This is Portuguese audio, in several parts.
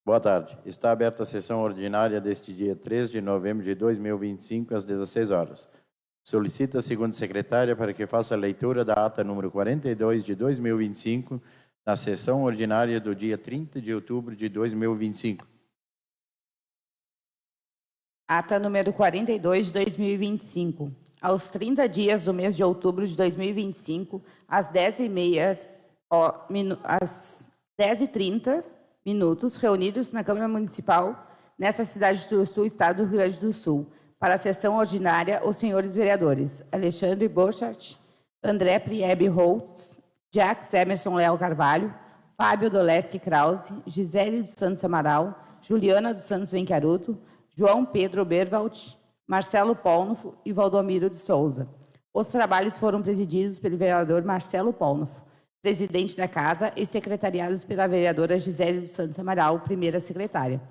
Boa tarde. Está aberta a sessão ordinária deste dia 3 de novembro de 2025, às 16 horas. Solicita a segunda secretária para que faça a leitura da ata número 42 de 2025, na sessão ordinária do dia 30 de outubro de 2025. Ata número 42 de 2025. Aos 30 dias do mês de outubro de 2025, às 10h30, às 10h30 minutos, reunidos na Câmara Municipal, nessa cidade de Turuçu, Estado do Rio Grande do Sul, para a sessão ordinária, os senhores vereadores Alexandre Borchardt, André Priebe Holtz, Jacques Emerson Leal Carvalho, Fábio Doleski Krause, Gisele dos Santos Amaral, Juliana dos Santos Vencaruto, João Pedro Berwald, Marcelo Polnofo e Valdomiro de Souza. Os trabalhos foram presididos pelo vereador Marcelo Polnofo, presidente da Casa, e secretariados pela vereadora Gisele dos Santos Amaral, primeira secretária.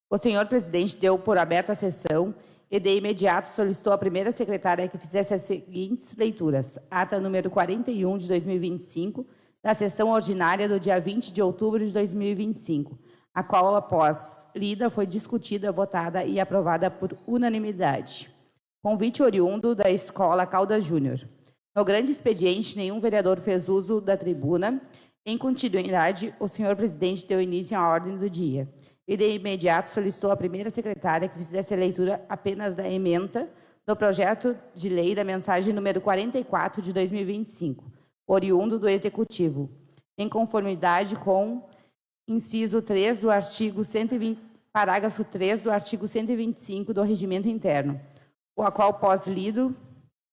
O senhor presidente deu por aberta a sessão e, de imediato, solicitou à primeira secretária que fizesse as seguintes leituras. Ata número 41 de 2025, da sessão ordinária do dia 20 de outubro de 2025, a qual, após lida, foi discutida, votada e aprovada por unanimidade. Convite oriundo da Escola Caldas Júnior. No grande expediente, nenhum vereador fez uso da tribuna. Em continuidade, o senhor presidente deu início à ordem do dia e, de imediato, solicitou à primeira secretária que fizesse a leitura apenas da ementa do projeto de lei da mensagem número 44 de 2025, oriundo do Executivo, em conformidade com inciso 3 do artigo 120, parágrafo 3 do artigo 125 do Regimento Interno, a qual, pós-lido,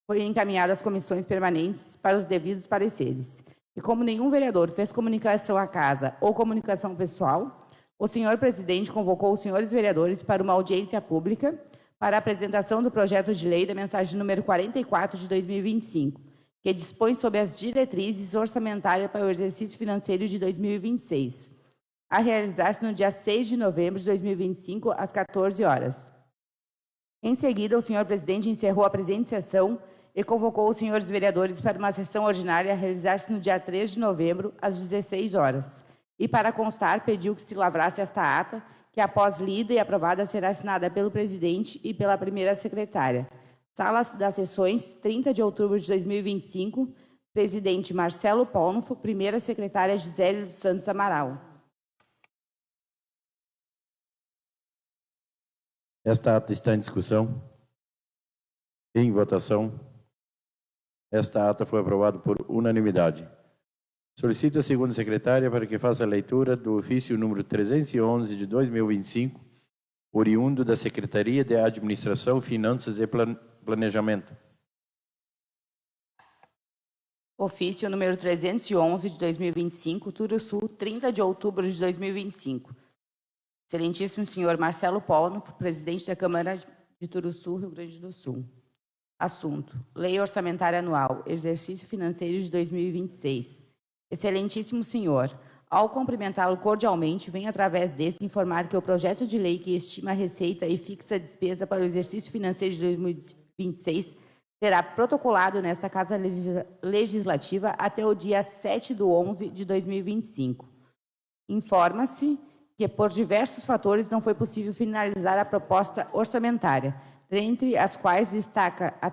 foi encaminhado às comissões permanentes para os devidos pareceres. E como nenhum vereador fez comunicação à Casa ou comunicação pessoal, o senhor presidente convocou os senhores vereadores para uma audiência pública para a apresentação do projeto de lei da mensagem número 44 de 2025, que dispõe sobre as diretrizes orçamentárias para o exercício financeiro de 2026, a realizar-se no dia 6 de novembro de 2025, às 14 horas. Em seguida, o senhor presidente encerrou a presente sessão e convocou os senhores vereadores para uma sessão ordinária a realizar-se no dia 3 de novembro, às 16 horas. E, para constar, pediu que se lavrasse esta ata, que, após lida e aprovada, será assinada pelo presidente e pela primeira secretária. Sala das sessões, 30 de outubro de 2025, presidente Marcelo Polnofo, primeira secretária Gisele dos Santos Amaral. Esta ata está em discussão. Em votação. Esta ata foi aprovada por unanimidade. Solicito a segunda secretária para que faça a leitura do ofício número 311 de 2025, oriundo da Secretaria de Administração, Finanças e Planejamento. Ofício número 311 de 2025, Turuçu, 30 de outubro de 2025. Excelentíssimo senhor Marcelo Polnofo, presidente da Câmara de Turuçu, Rio Grande do Sul. Assunto: Lei Orçamentária Anual, Exercício Financeiro de 2026. Excelentíssimo senhor, ao cumprimentá-lo cordialmente, venho através deste informar que o projeto de lei que estima a receita e fixa a despesa para o exercício financeiro de 2026 será protocolado nesta Casa Legislativa até o dia 7/11 de 2025. Informa-se que, por diversos fatores, não foi possível finalizar a proposta orçamentária, dentre as quais destaca a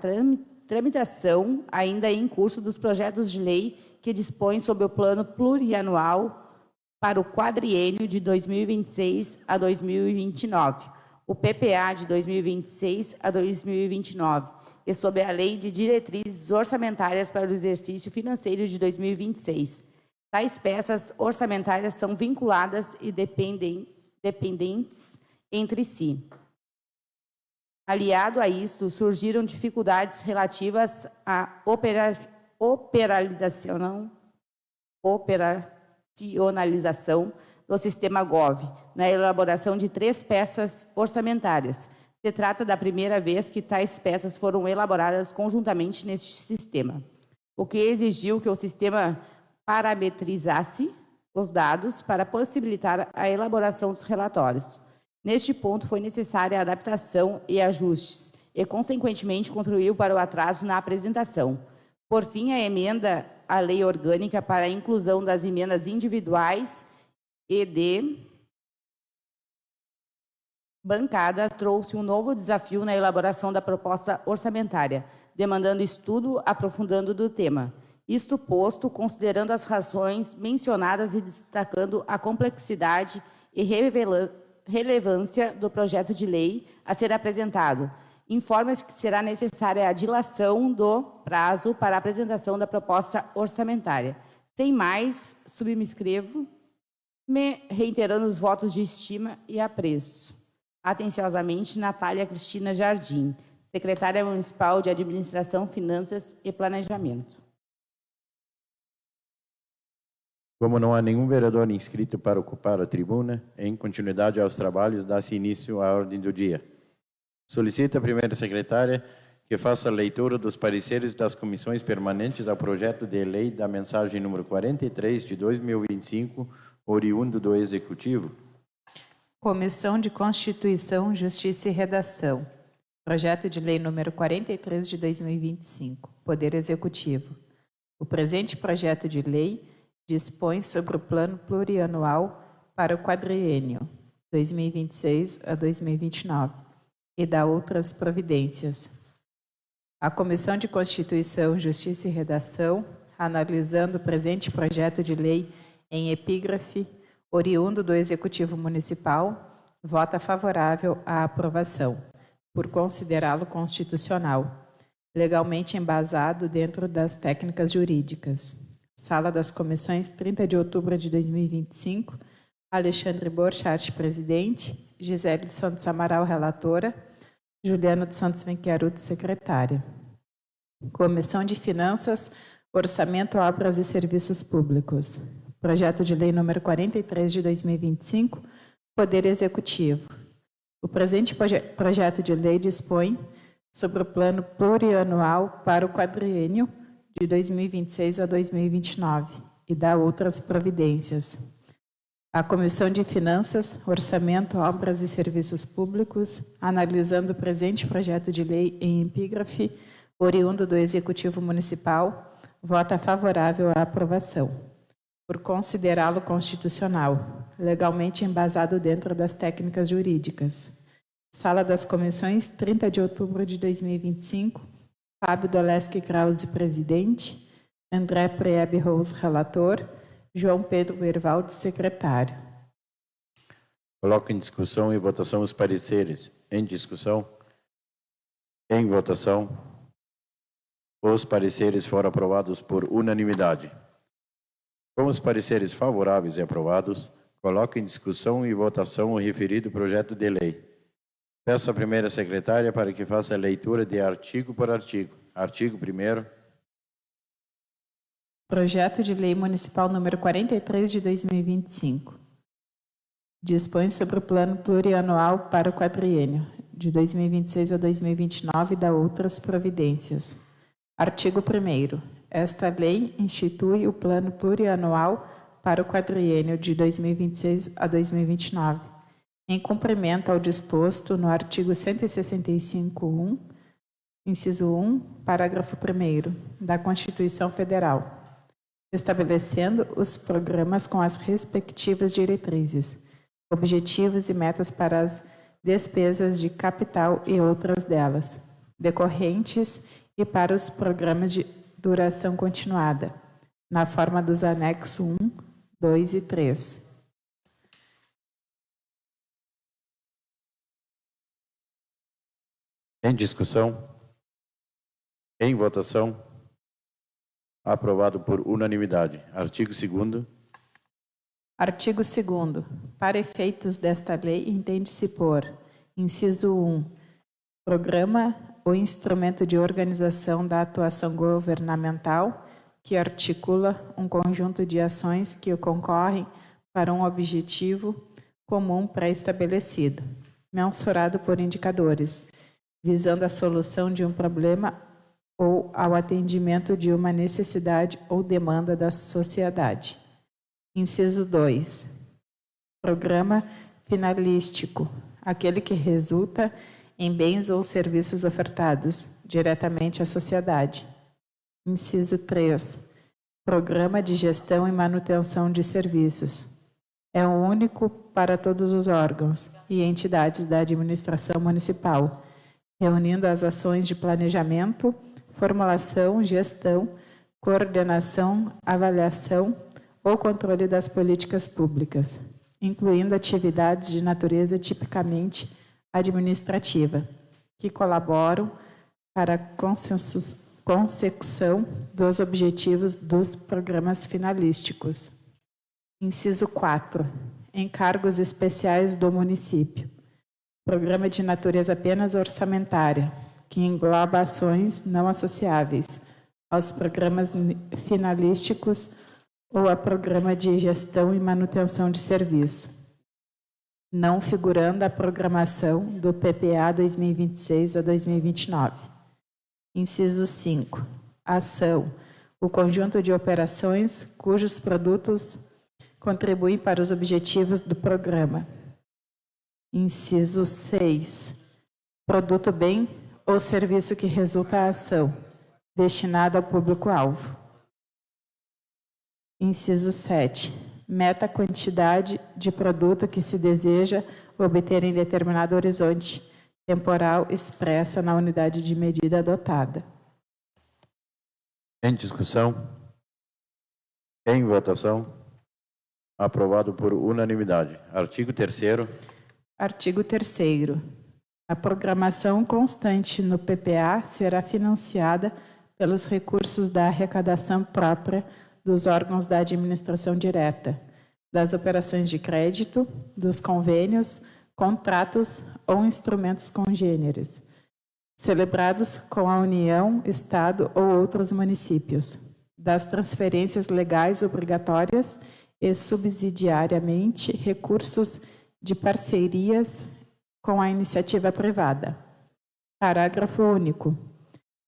tramitação ainda em curso dos projetos de lei que dispõem sobre o plano plurianual para o quadriênio de 2026 a 2029, o PPA de 2026 a 2029, e sobre a Lei de Diretrizes Orçamentárias para o Exercício Financeiro de 2026. Tais peças orçamentárias são vinculadas e dependentes entre si. Aliado a isso, surgiram dificuldades relativas à operacionalização do sistema GOV, na elaboração de 3 peças orçamentárias. Se trata da primeira vez que tais peças foram elaboradas conjuntamente neste sistema, o que exigiu que o sistema parametrizasse os dados para possibilitar a elaboração dos relatórios. Neste ponto, foi necessária a adaptação e ajustes, e, consequentemente, contribuiu para o atraso na apresentação. Por fim, a emenda à Lei Orgânica para a inclusão das emendas individuais e de bancada trouxe um novo desafio na elaboração da proposta orçamentária, demandando estudo aprofundando do tema. Isto posto, considerando as razões mencionadas e destacando a complexidade e relevância do projeto de lei a ser apresentado, informa-se que será necessária a dilação do prazo para a apresentação da proposta orçamentária. Sem mais, subscrevo-me reiterando os votos de estima e apreço. Atenciosamente, Natália Cristina Jardim, Secretária Municipal de Administração, Finanças e Planejamento. Como não há nenhum vereador inscrito para ocupar a tribuna, em continuidade aos trabalhos, dá-se início à ordem do dia. Solicito à primeira secretária que faça a leitura dos pareceres das comissões permanentes ao projeto de lei da mensagem número 43 de 2025, oriundo do Executivo. Comissão de Constituição, Justiça e Redação. Projeto de lei número 43 de 2025, Poder Executivo. O presente projeto de lei dispõe sobre o plano plurianual para o quadriênio 2026 a 2029 e dá outras providências. A Comissão de Constituição, Justiça e Redação, analisando o presente projeto de lei em epígrafe oriundo do Executivo Municipal, vota favorável à aprovação, por considerá-lo constitucional, legalmente embasado dentro das técnicas jurídicas. Sala das Comissões, 30 de outubro de 2025, Alexandre Borchardt, presidente, Gisele de Santos Amaral, relatora, Juliana de Santos Venchiaruto, secretária. Comissão de Finanças, Orçamento, Obras e Serviços Públicos. Projeto de lei número 43 de 2025, Poder Executivo. O presente projeto de lei dispõe sobre o plano plurianual para o quadriênio de 2026 a 2029 e dá outras providências. A Comissão de Finanças, Orçamento, Obras e Serviços Públicos, analisando o presente projeto de lei em epígrafe, oriundo do Executivo Municipal, vota favorável à aprovação, por considerá-lo constitucional, legalmente embasado dentro das técnicas jurídicas. Sala das Comissões, 30 de outubro de 2025, Fábio Doleschi Krause, presidente, André Priebe Rose, relator, João Pedro Ervaldo, secretário. Coloco em discussão e votação os pareceres. Em discussão. Em votação. Os pareceres foram aprovados por unanimidade. Com os pareceres favoráveis e aprovados, coloco em discussão e votação o referido projeto de lei. Peço à primeira secretária para que faça a leitura de artigo por artigo. Artigo 1º. Projeto de Lei Municipal número 43 de 2025. Dispõe sobre o plano plurianual para o quadriênio de 2026 a 2029 e dá outras providências. Artigo 1º. Esta lei institui o plano plurianual para o quadriênio de 2026 a 2029. Em cumprimento ao disposto no artigo 165.1, inciso 1, parágrafo 1º da Constituição Federal, estabelecendo os programas com as respectivas diretrizes, objetivos e metas para as despesas de capital e outras delas, decorrentes e para os programas de duração continuada, na forma dos anexos 1, 2 e 3. Em discussão. Em votação. Aprovado por unanimidade. Artigo 2º. Artigo 2º. Para efeitos desta lei, entende-se por: inciso 1, programa ou instrumento de organização da atuação governamental que articula um conjunto de ações que concorrem para um objetivo comum pré-estabelecido, mensurado por indicadores, visando a solução de um problema ou ao atendimento de uma necessidade ou demanda da sociedade. Inciso 2. Programa finalístico, aquele que resulta em bens ou serviços ofertados diretamente à sociedade. Inciso 3. Programa de gestão e manutenção de serviços. É único para todos os órgãos e entidades da administração municipal, reunindo as ações de planejamento, formulação, gestão, coordenação, avaliação ou controle das políticas públicas, incluindo atividades de natureza tipicamente administrativa, que colaboram para a consecução dos objetivos dos programas finalísticos. Inciso 4. Encargos especiais do município. Programa de natureza apenas orçamentária, que engloba ações não associáveis aos programas finalísticos ou a programa de gestão e manutenção de serviço, não figurando a programação do PPA 2026 a 2029. Inciso 5. Ação. O conjunto de operações cujos produtos contribuem para os objetivos do programa. Inciso 6. Produto, bem ou serviço que resulta da ação, destinado ao público-alvo. Inciso 7. Meta quantidade de produto que se deseja obter em determinado horizonte temporal expressa na unidade de medida adotada. Em discussão? Em votação? Aprovado por unanimidade. Artigo 3º. Artigo 3º. A programação constante no PPA será financiada pelos recursos da arrecadação própria dos órgãos da administração direta, das operações de crédito, dos convênios, contratos ou instrumentos congêneres, celebrados com a União, Estado ou outros municípios, das transferências legais obrigatórias e subsidiariamente recursos de parcerias com a iniciativa privada. Parágrafo único.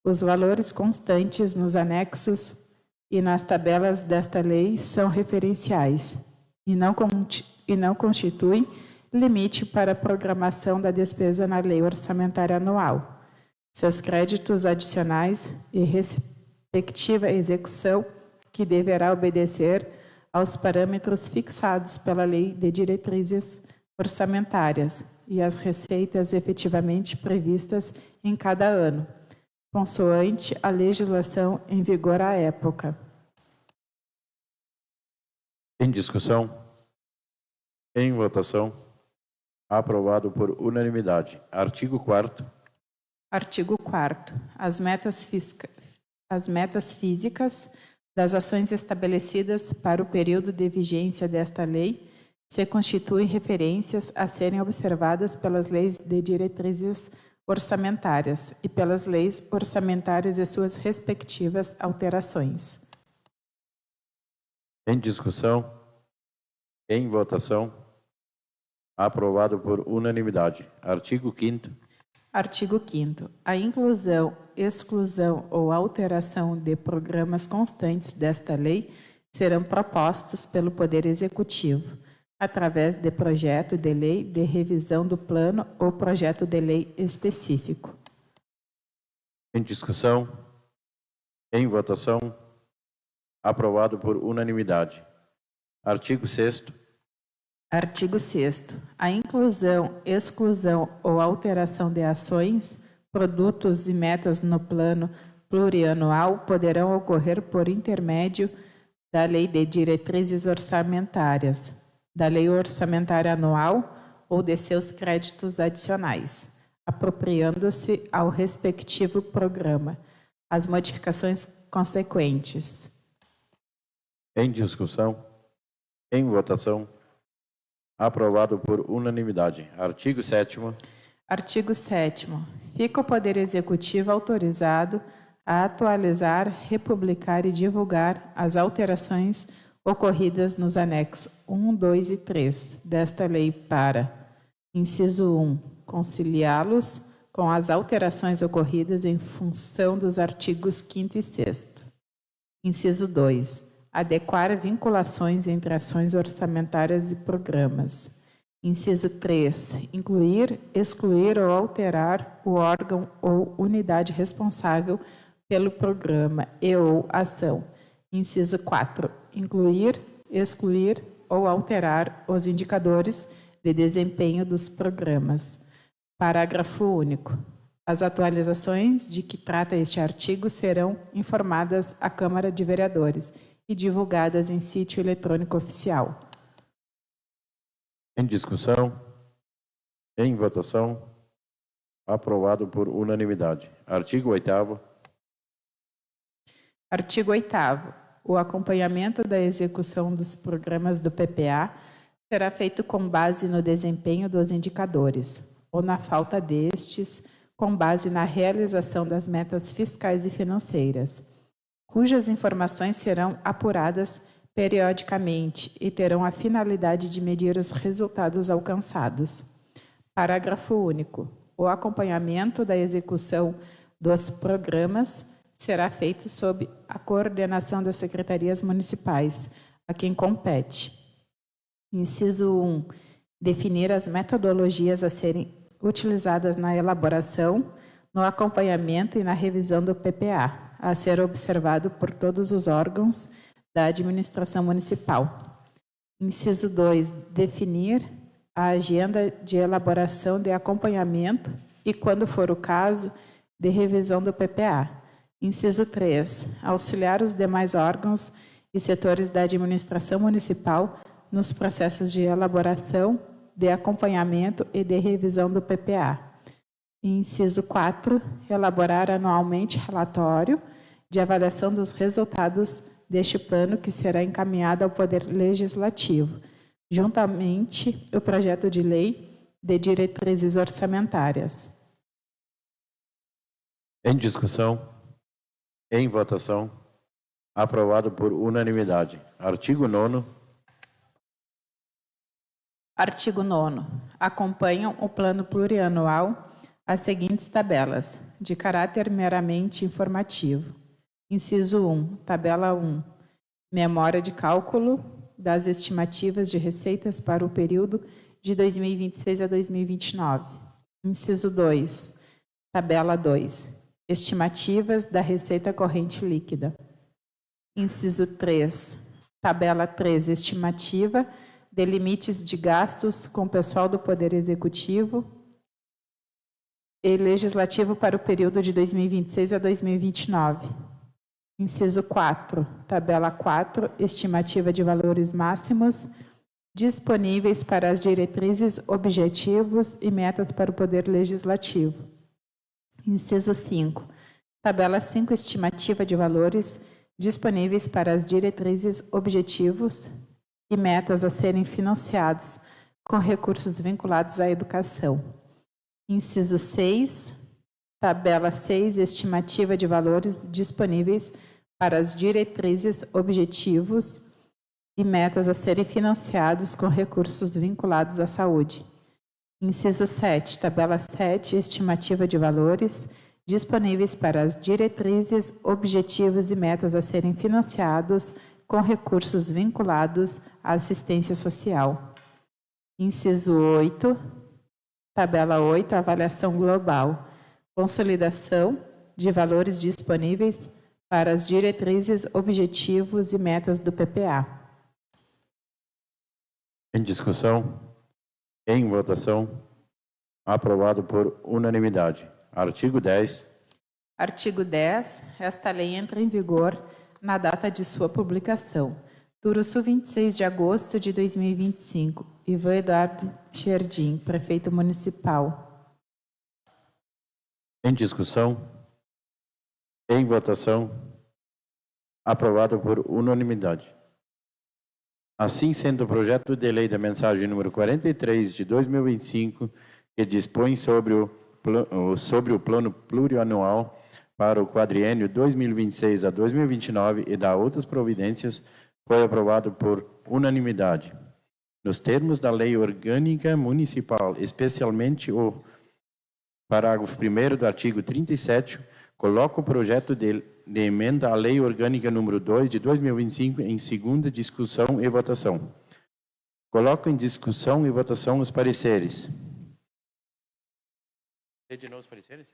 Os valores constantes nos anexos e nas tabelas desta lei são referenciais e não constituem limite para a programação da despesa na lei orçamentária anual. Seus créditos adicionais e respectiva execução, que deverá obedecer aos parâmetros fixados pela Lei de Diretrizes Orçamentárias e as receitas efetivamente previstas em cada ano, consoante a legislação em vigor à época. Em discussão? Em votação? Aprovado por unanimidade. Artigo 4º. Artigo 4º. As metas físicas das ações estabelecidas para o período de vigência desta lei se constituem referências a serem observadas pelas leis de diretrizes orçamentárias e pelas leis orçamentárias e suas respectivas alterações. Em discussão? Em votação? Aprovado por unanimidade. Artigo 5º. Artigo 5º. A inclusão, exclusão ou alteração de programas constantes desta lei serão propostos pelo Poder Executivo, através de projeto de lei de revisão do plano ou projeto de lei específico. Em discussão? Em votação? Aprovado por unanimidade. Artigo 6º. Artigo 6º. A inclusão, exclusão ou alteração de ações, produtos e metas no plano plurianual poderão ocorrer por intermédio da Lei de Diretrizes Orçamentárias, da Lei Orçamentária Anual ou de seus créditos adicionais, apropriando-se ao respectivo programa as modificações consequentes. Em discussão? Em votação? Aprovado por unanimidade. Artigo 7º. Artigo 7º. Fica o Poder Executivo autorizado a atualizar, republicar e divulgar as alterações ocorridas nos anexos 1, 2 e 3 desta lei para, inciso 1, conciliá-los com as alterações ocorridas em função dos artigos 5º e 6º. Inciso 2, adequar vinculações entre ações orçamentárias e programas. Inciso 3, incluir, excluir ou alterar o órgão ou unidade responsável pelo programa e ou ação. Inciso 4, incluir, excluir ou alterar os indicadores de desempenho dos programas. Parágrafo único. As atualizações de que trata este artigo serão informadas à Câmara de Vereadores e divulgadas em sítio eletrônico oficial. Em discussão? Em votação? Aprovado por unanimidade. Artigo 8º. Artigo 8º. O acompanhamento da execução dos programas do PPA será feito com base no desempenho dos indicadores, ou na falta destes, com base na realização das metas fiscais e financeiras, cujas informações serão apuradas periodicamente e terão a finalidade de medir os resultados alcançados. Parágrafo único. O acompanhamento da execução dos programas será feito sob a coordenação das secretarias municipais, a quem compete. Inciso 1. Definir as metodologias a serem utilizadas na elaboração, no acompanhamento e na revisão do PPA, a ser observado por todos os órgãos da administração municipal. Inciso 2. Definir a agenda de elaboração de acompanhamento e, quando for o caso, de revisão do PPA. Inciso 3. Auxiliar os demais órgãos e setores da administração municipal nos processos de elaboração, de acompanhamento e de revisão do PPA. Inciso 4. Elaborar anualmente relatório de avaliação dos resultados deste plano que será encaminhado ao Poder Legislativo, juntamente o projeto de lei de diretrizes orçamentárias. Em discussão? Em votação? Aprovado por unanimidade. Artigo 9º. Artigo 9º. Acompanham o plano plurianual as seguintes tabelas, de caráter meramente informativo. Inciso 1. Tabela 1. Memória de cálculo das estimativas de receitas para o período de 2026 a 2029. Inciso 2. Tabela 2. Estimativas da receita corrente líquida. Inciso 3. Tabela 3. Estimativa de limites de gastos com pessoal do Poder Executivo e Legislativo para o período de 2026 a 2029. Inciso 4. Tabela 4. Estimativa de valores máximos disponíveis para as diretrizes, objetivos e metas para o Poder Legislativo. Inciso 5. Tabela 5. Estimativa de valores disponíveis para as diretrizes, objetivos e metas a serem financiados com recursos vinculados à educação. Inciso 6. Tabela 6. Estimativa de valores disponíveis para as diretrizes, objetivos e metas a serem financiados com recursos vinculados à saúde. Inciso 7. Tabela 7. Estimativa de valores disponíveis para as diretrizes, objetivos e metas a serem financiados com recursos vinculados à assistência social. Inciso 8. Tabela 8. Avaliação global. Consolidação de valores disponíveis para as diretrizes, objetivos e metas do PPA. Em discussão? Em votação? Aprovado por unanimidade. Artigo 10. Artigo 10. Esta lei entra em vigor na data de sua publicação. Turuçu, 26 de agosto de 2025. Ivan Eduardo Scherdim, prefeito municipal. Em discussão? Em votação? Aprovado por unanimidade. Assim sendo, o projeto de lei da mensagem número 43 de 2025, que dispõe sobre o plano plurianual para o quadriênio 2026 a 2029 e dá outras providências, foi aprovado por unanimidade. Nos termos da Lei Orgânica Municipal, especialmente o parágrafo 1º do artigo 37, coloca o projeto de emenda à Lei Orgânica número 2 de 2025 em segunda discussão e votação. Coloco em discussão e votação os pareceres. Lê de novo os pareceres?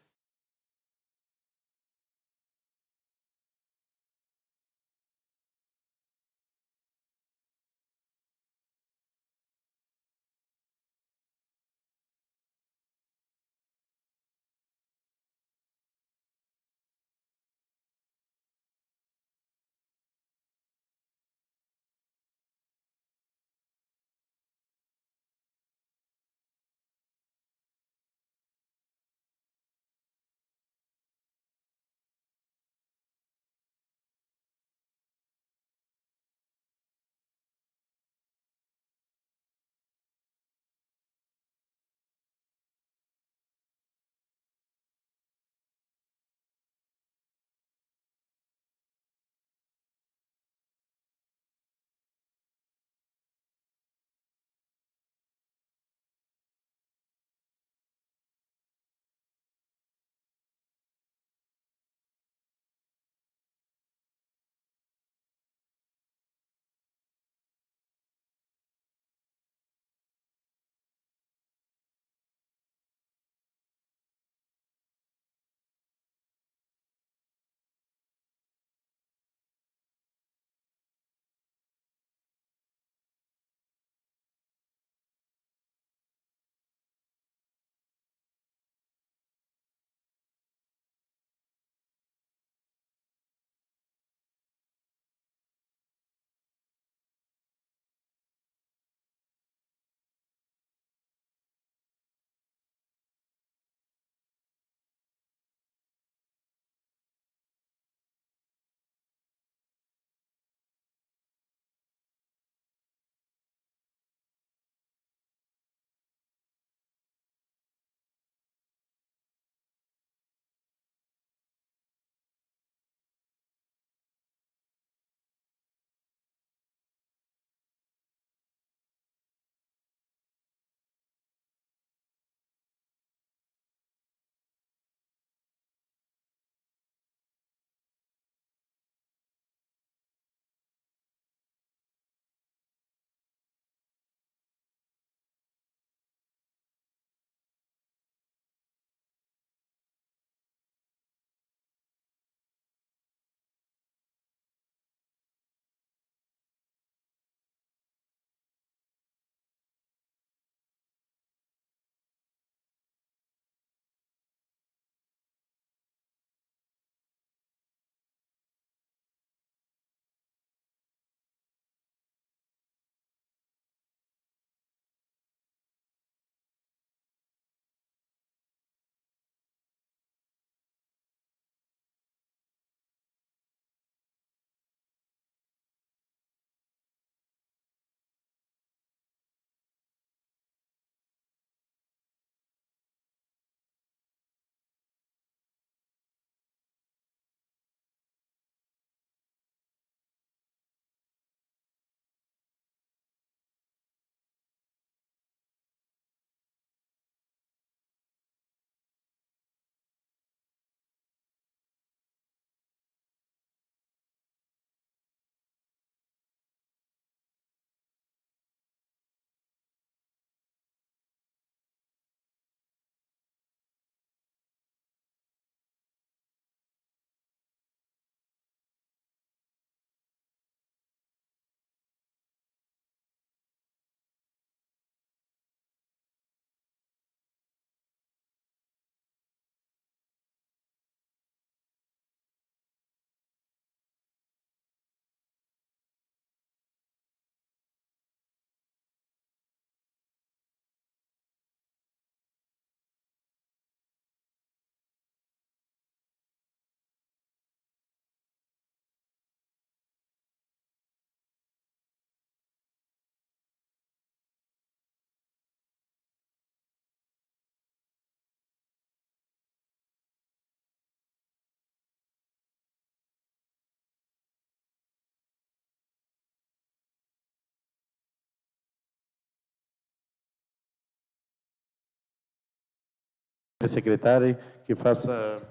a secretária que faça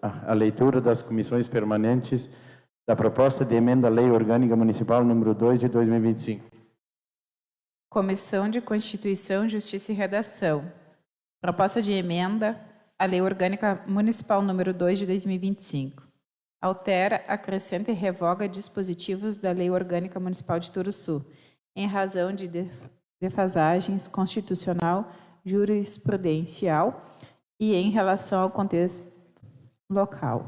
a leitura das comissões permanentes da proposta de emenda à Lei Orgânica Municipal número 2 de 2025. Comissão de Constituição, Justiça e Redação. Proposta de emenda à Lei Orgânica Municipal número 2 de 2025. Altera, acrescenta e revoga dispositivos da Lei Orgânica Municipal de Turuçu, em razão de defasagens constitucional, jurisprudencial e em relação ao contexto local.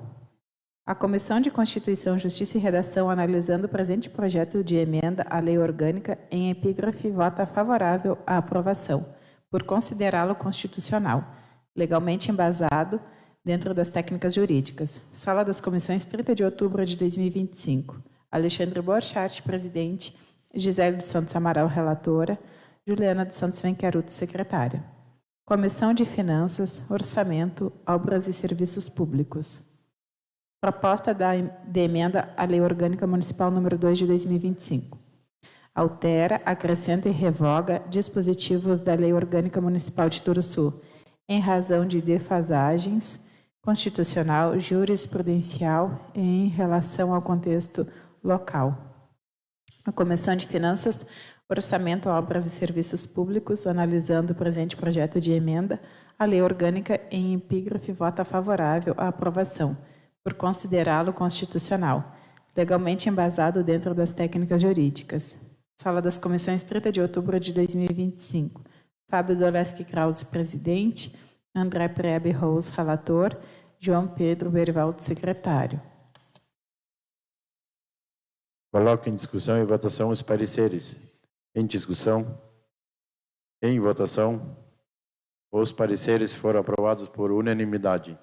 A Comissão de Constituição, Justiça e Redação, analisando o presente projeto de emenda à Lei Orgânica em epígrafe, vota favorável à aprovação, por considerá-lo constitucional, legalmente embasado dentro das técnicas jurídicas. Sala das Comissões, 30 de outubro de 2025. Alexandre Borchardt, presidente. Gisele dos Santos Amaral, relatora. Juliana dos Santos Venqueruto, secretária. Comissão de Finanças, Orçamento, Obras e Serviços Públicos. Proposta de emenda à Lei Orgânica Municipal número 2 de 2025. Altera, acrescenta e revoga dispositivos da Lei Orgânica Municipal de Turuçu, em razão de defasagens constitucional, jurisprudencial e em relação ao contexto local. A Comissão de Finanças, Orçamento, Obras e Serviços Públicos, analisando o presente projeto de emenda à Lei Orgânica em epígrafe, vota favorável à aprovação, por considerá-lo constitucional, legalmente embasado dentro das técnicas jurídicas. Sala das Comissões, 30 de outubro de 2025. Fábio Doleski Krause, presidente. André Prebe Rose, relator. João Pedro Berivaldo, secretário. Coloco em discussão e votação os pareceres. Em discussão. Em votação. Os pareceres foram aprovados por unanimidade.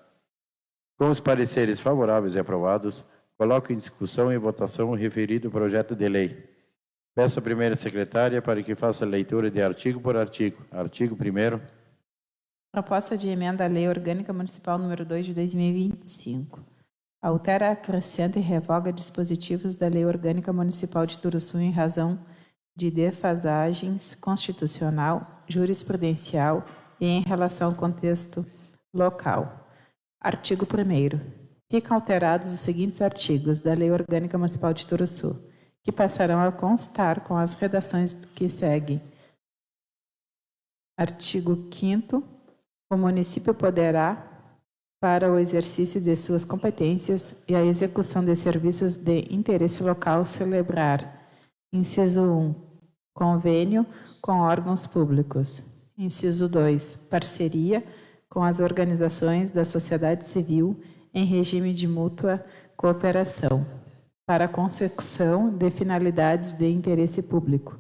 Com os pareceres favoráveis e aprovados, coloco em discussão e votação o referido projeto de lei. Peço à primeira secretária para que faça a leitura de artigo por artigo. Artigo 1º. Proposta de emenda à Lei Orgânica Municipal número 2 de 2025. Altera, acrescenta e revoga dispositivos da Lei Orgânica Municipal de Turuçu em razão de defasagens constitucional, jurisprudencial e em relação ao contexto local. Artigo 1º. Ficam alterados os seguintes artigos da Lei Orgânica Municipal de Turuçu, que passarão a constar com as redações que seguem. Artigo 5º. O município poderá, para o exercício de suas competências e a execução de serviços de interesse local, celebrar, inciso 1, convênio com órgãos públicos. Inciso 2, parceria com as organizações da sociedade civil em regime de mútua cooperação, para a consecução de finalidades de interesse público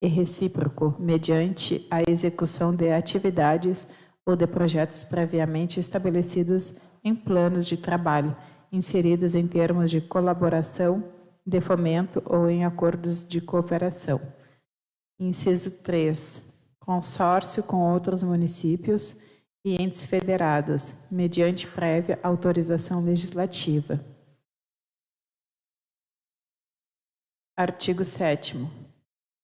e recíproco, mediante a execução de atividades ou de projetos previamente estabelecidos em planos de trabalho, inseridos em termos de colaboração, de fomento ou em acordos de cooperação. Inciso 3. Consórcio com outros municípios e entes federados, mediante prévia autorização legislativa. Artigo 7º.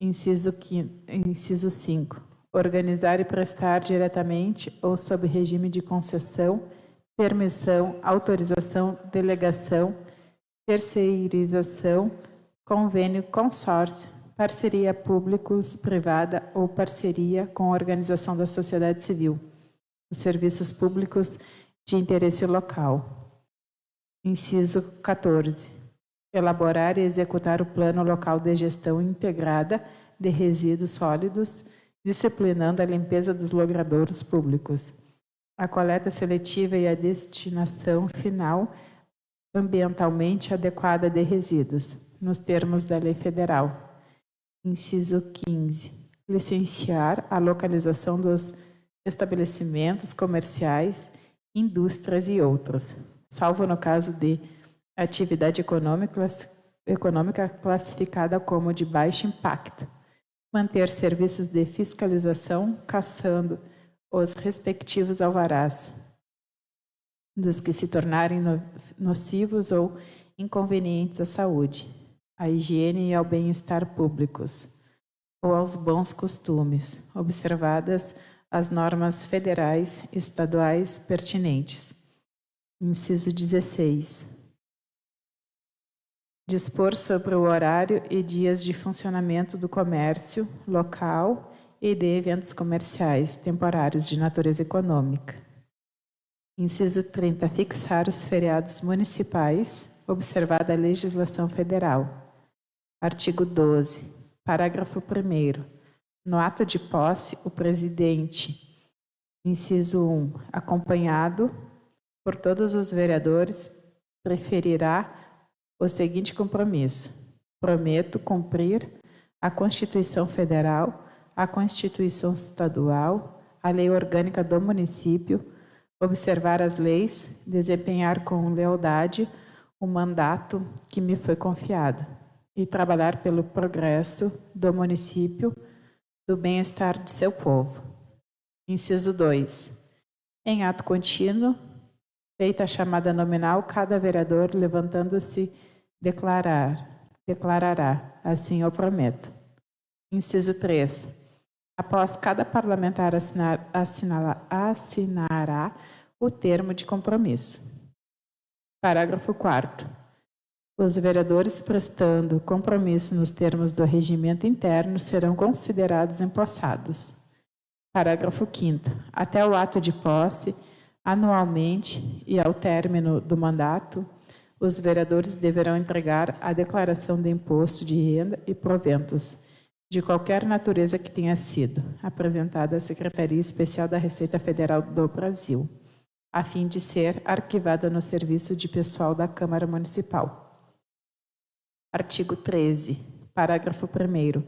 Inciso 5. Organizar e prestar diretamente ou sob regime de concessão, permissão, autorização, delegação, terceirização, convênio, consórcio, parceria públicos-privada ou parceria com organização da sociedade civil, os serviços públicos de interesse local. Inciso 14. Elaborar e executar o Plano Local de Gestão Integrada de Resíduos Sólidos, disciplinando a limpeza dos logradouros públicos, a coleta seletiva e a destinação final ambientalmente adequada de resíduos, nos termos da lei federal. Inciso 15. Licenciar a localização dos estabelecimentos comerciais, indústrias e outros, salvo no caso de atividade econômica classificada como de baixo impacto. Manter serviços de fiscalização, cassando os respectivos alvarás, dos que se tornarem nocivos ou inconvenientes à saúde, à higiene e ao bem-estar públicos, ou aos bons costumes, observadas as normas federais e estaduais pertinentes. Inciso 16. Dispor sobre o horário e dias de funcionamento do comércio local e de eventos comerciais temporários de natureza econômica. Inciso 30. Fixar os feriados municipais, observada a legislação federal. Artigo 12. Parágrafo 1º. No ato de posse, o presidente, inciso 1, acompanhado por todos os vereadores, preferirá o seguinte compromisso: prometo cumprir a Constituição Federal, a Constituição Estadual, a Lei Orgânica do Município, observar as leis, desempenhar com lealdade o mandato que me foi confiado e trabalhar pelo progresso do município, do bem-estar de seu povo. Inciso 2. Em ato contínuo, feita a chamada nominal, cada vereador, levantando-se, declarará, assim eu prometo. Inciso 3. Após cada parlamentar assinará o termo de compromisso. Parágrafo 4º. Os vereadores prestando compromisso nos termos do regimento interno serão considerados empossados. Parágrafo 5º. Até o ato de posse, anualmente e ao término do mandato, os vereadores deverão entregar a declaração de imposto de renda e proventos, de qualquer natureza que tenha sido, apresentada à Secretaria Especial da Receita Federal do Brasil, a fim de ser arquivada no serviço de pessoal da Câmara Municipal. Artigo 13. Parágrafo 1º.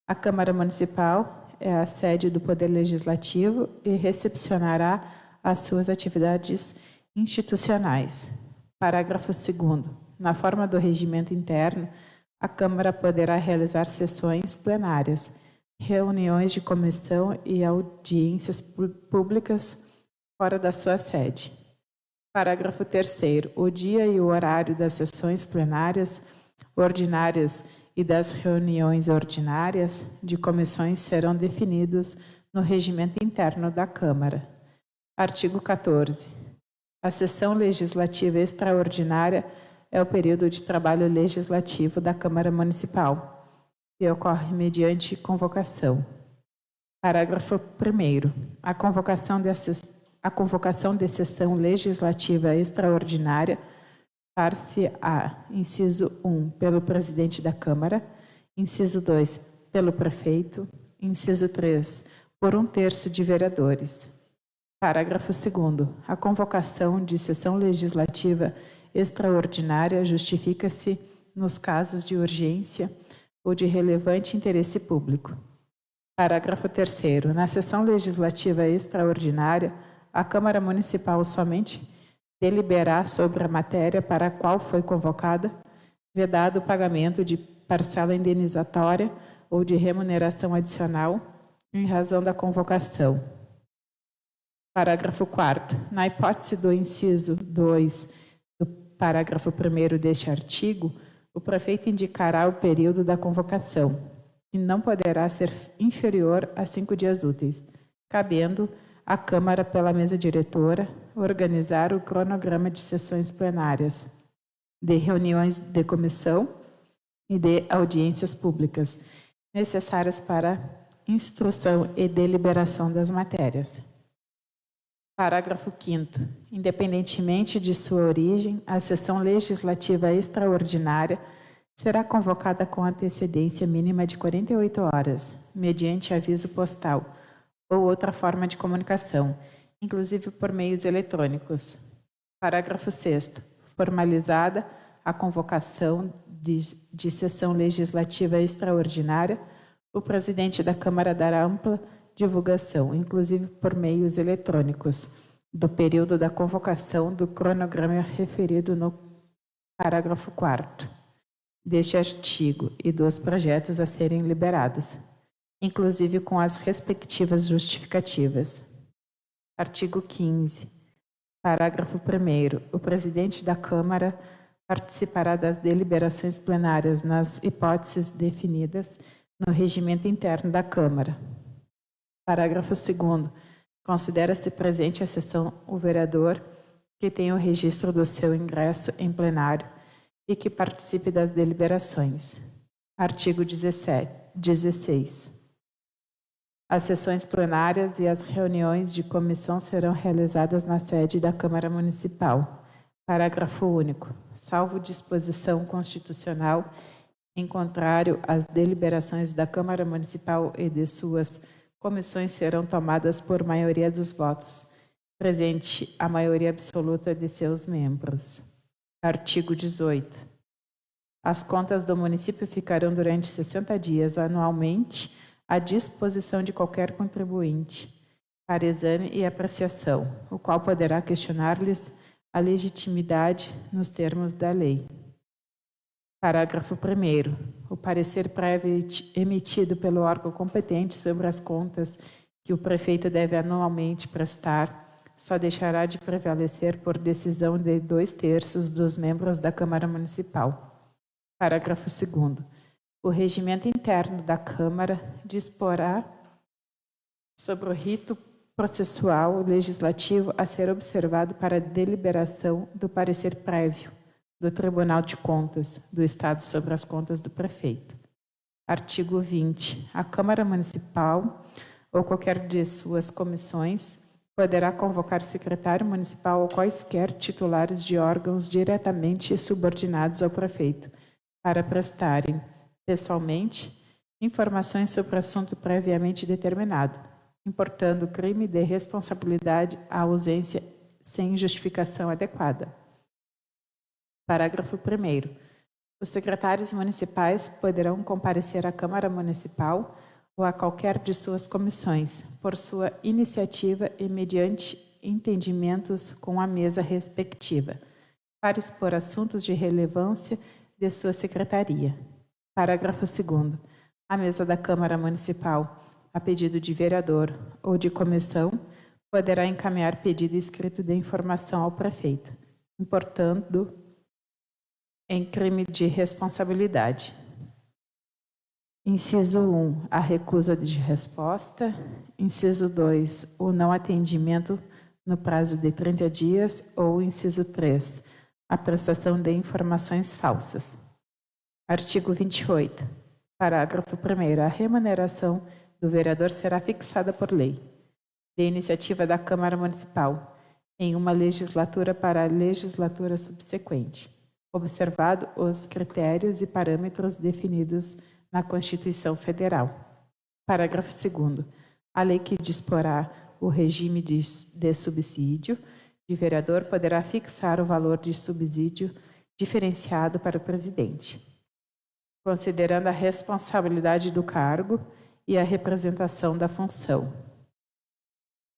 A Câmara Municipal é a sede do Poder Legislativo e recepcionará as suas atividades institucionais. Parágrafo 2º. Na forma do regimento interno, a Câmara poderá realizar sessões plenárias, reuniões de comissão e audiências públicas fora da sua sede. Parágrafo 3º. O dia e o horário das sessões plenárias ordinárias e das reuniões ordinárias de comissões serão definidos no regimento interno da Câmara. Artigo 14. A sessão legislativa extraordinária é o período de trabalho legislativo da Câmara Municipal e ocorre mediante convocação. Parágrafo 1º. A convocação de sessão legislativa extraordinária far-se-á, inciso 1, pelo presidente da Câmara, inciso 2, pelo prefeito, inciso 3, por 1/3 de vereadores. Parágrafo 2º. A convocação de sessão legislativa extraordinária justifica-se nos casos de urgência ou de relevante interesse público. Parágrafo 3º. Na sessão legislativa extraordinária, a Câmara Municipal somente deliberar sobre a matéria para a qual foi convocada, vedado o pagamento de parcela indenizatória ou de remuneração adicional em razão da convocação. Parágrafo 4º. Na hipótese do inciso 2 do parágrafo 1º deste artigo, o prefeito indicará o período da convocação, que não poderá ser inferior a 5 dias úteis, cabendo à Câmara, pela mesa diretora, organizar o cronograma de sessões plenárias, de reuniões de comissão e de audiências públicas, necessárias para instrução e deliberação das matérias. Parágrafo 5º. Independentemente de sua origem, a sessão legislativa extraordinária será convocada com antecedência mínima de 48 horas, mediante aviso postal ou outra forma de comunicação, inclusive por meios eletrônicos. Parágrafo 6º. Formalizada a convocação de sessão legislativa extraordinária, o presidente da Câmara dará ampla divulgação, inclusive por meios eletrônicos, do período da convocação do cronograma referido no parágrafo 4º deste artigo e dos projetos a serem liberados, inclusive com as respectivas justificativas. Artigo 15. Parágrafo 1º. O presidente da Câmara participará das deliberações plenárias nas hipóteses definidas no regimento interno da Câmara. Parágrafo 2º. Considera-se presente à sessão o vereador que tem o registro do seu ingresso em plenário e que participe das deliberações. Artigo 16. As sessões plenárias e as reuniões de comissão serão realizadas na sede da Câmara Municipal. Parágrafo único. Salvo disposição constitucional em contrário, as deliberações da Câmara Municipal e de suas comissões serão tomadas por maioria dos votos, presente a maioria absoluta de seus membros. Artigo 18. As contas do município ficarão durante 60 dias anualmente à disposição de qualquer contribuinte para exame e apreciação, o qual poderá questionar-lhes a legitimidade nos termos da lei. Parágrafo 1º. O parecer prévio emitido pelo órgão competente sobre as contas que o prefeito deve anualmente prestar só deixará de prevalecer por decisão de 2/3 dos membros da Câmara Municipal. Parágrafo 2º. O regimento interno da Câmara disporá sobre o rito processual legislativo a ser observado para a deliberação do parecer prévio do Tribunal de Contas do Estado sobre as contas do prefeito. Artigo 20. A Câmara Municipal ou qualquer de suas comissões poderá convocar secretário municipal ou quaisquer titulares de órgãos diretamente subordinados ao prefeito para prestarem, pessoalmente, informações sobre assunto previamente determinado, importando crime de responsabilidade à ausência sem justificação adequada. Parágrafo 1º. Os secretários municipais poderão comparecer à Câmara Municipal ou a qualquer de suas comissões, por sua iniciativa e mediante entendimentos com a mesa respectiva, para expor assuntos de relevância de sua secretaria. Parágrafo 2º. A mesa da Câmara Municipal, a pedido de vereador ou de comissão, poderá encaminhar pedido escrito de informação ao prefeito, importando em crime de responsabilidade. Inciso 1, a recusa de resposta. Inciso 2, o não atendimento no prazo de 30 dias. Ou inciso 3, a prestação de informações falsas. Artigo 28. Parágrafo 1º. A remuneração do vereador será fixada por lei, de iniciativa da Câmara Municipal, em uma legislatura para a legislatura subsequente, observado os critérios e parâmetros definidos na Constituição Federal. Parágrafo 2º. A lei que disporá o regime de subsídio de vereador poderá fixar o valor de subsídio diferenciado para o presidente, considerando a responsabilidade do cargo e a representação da função.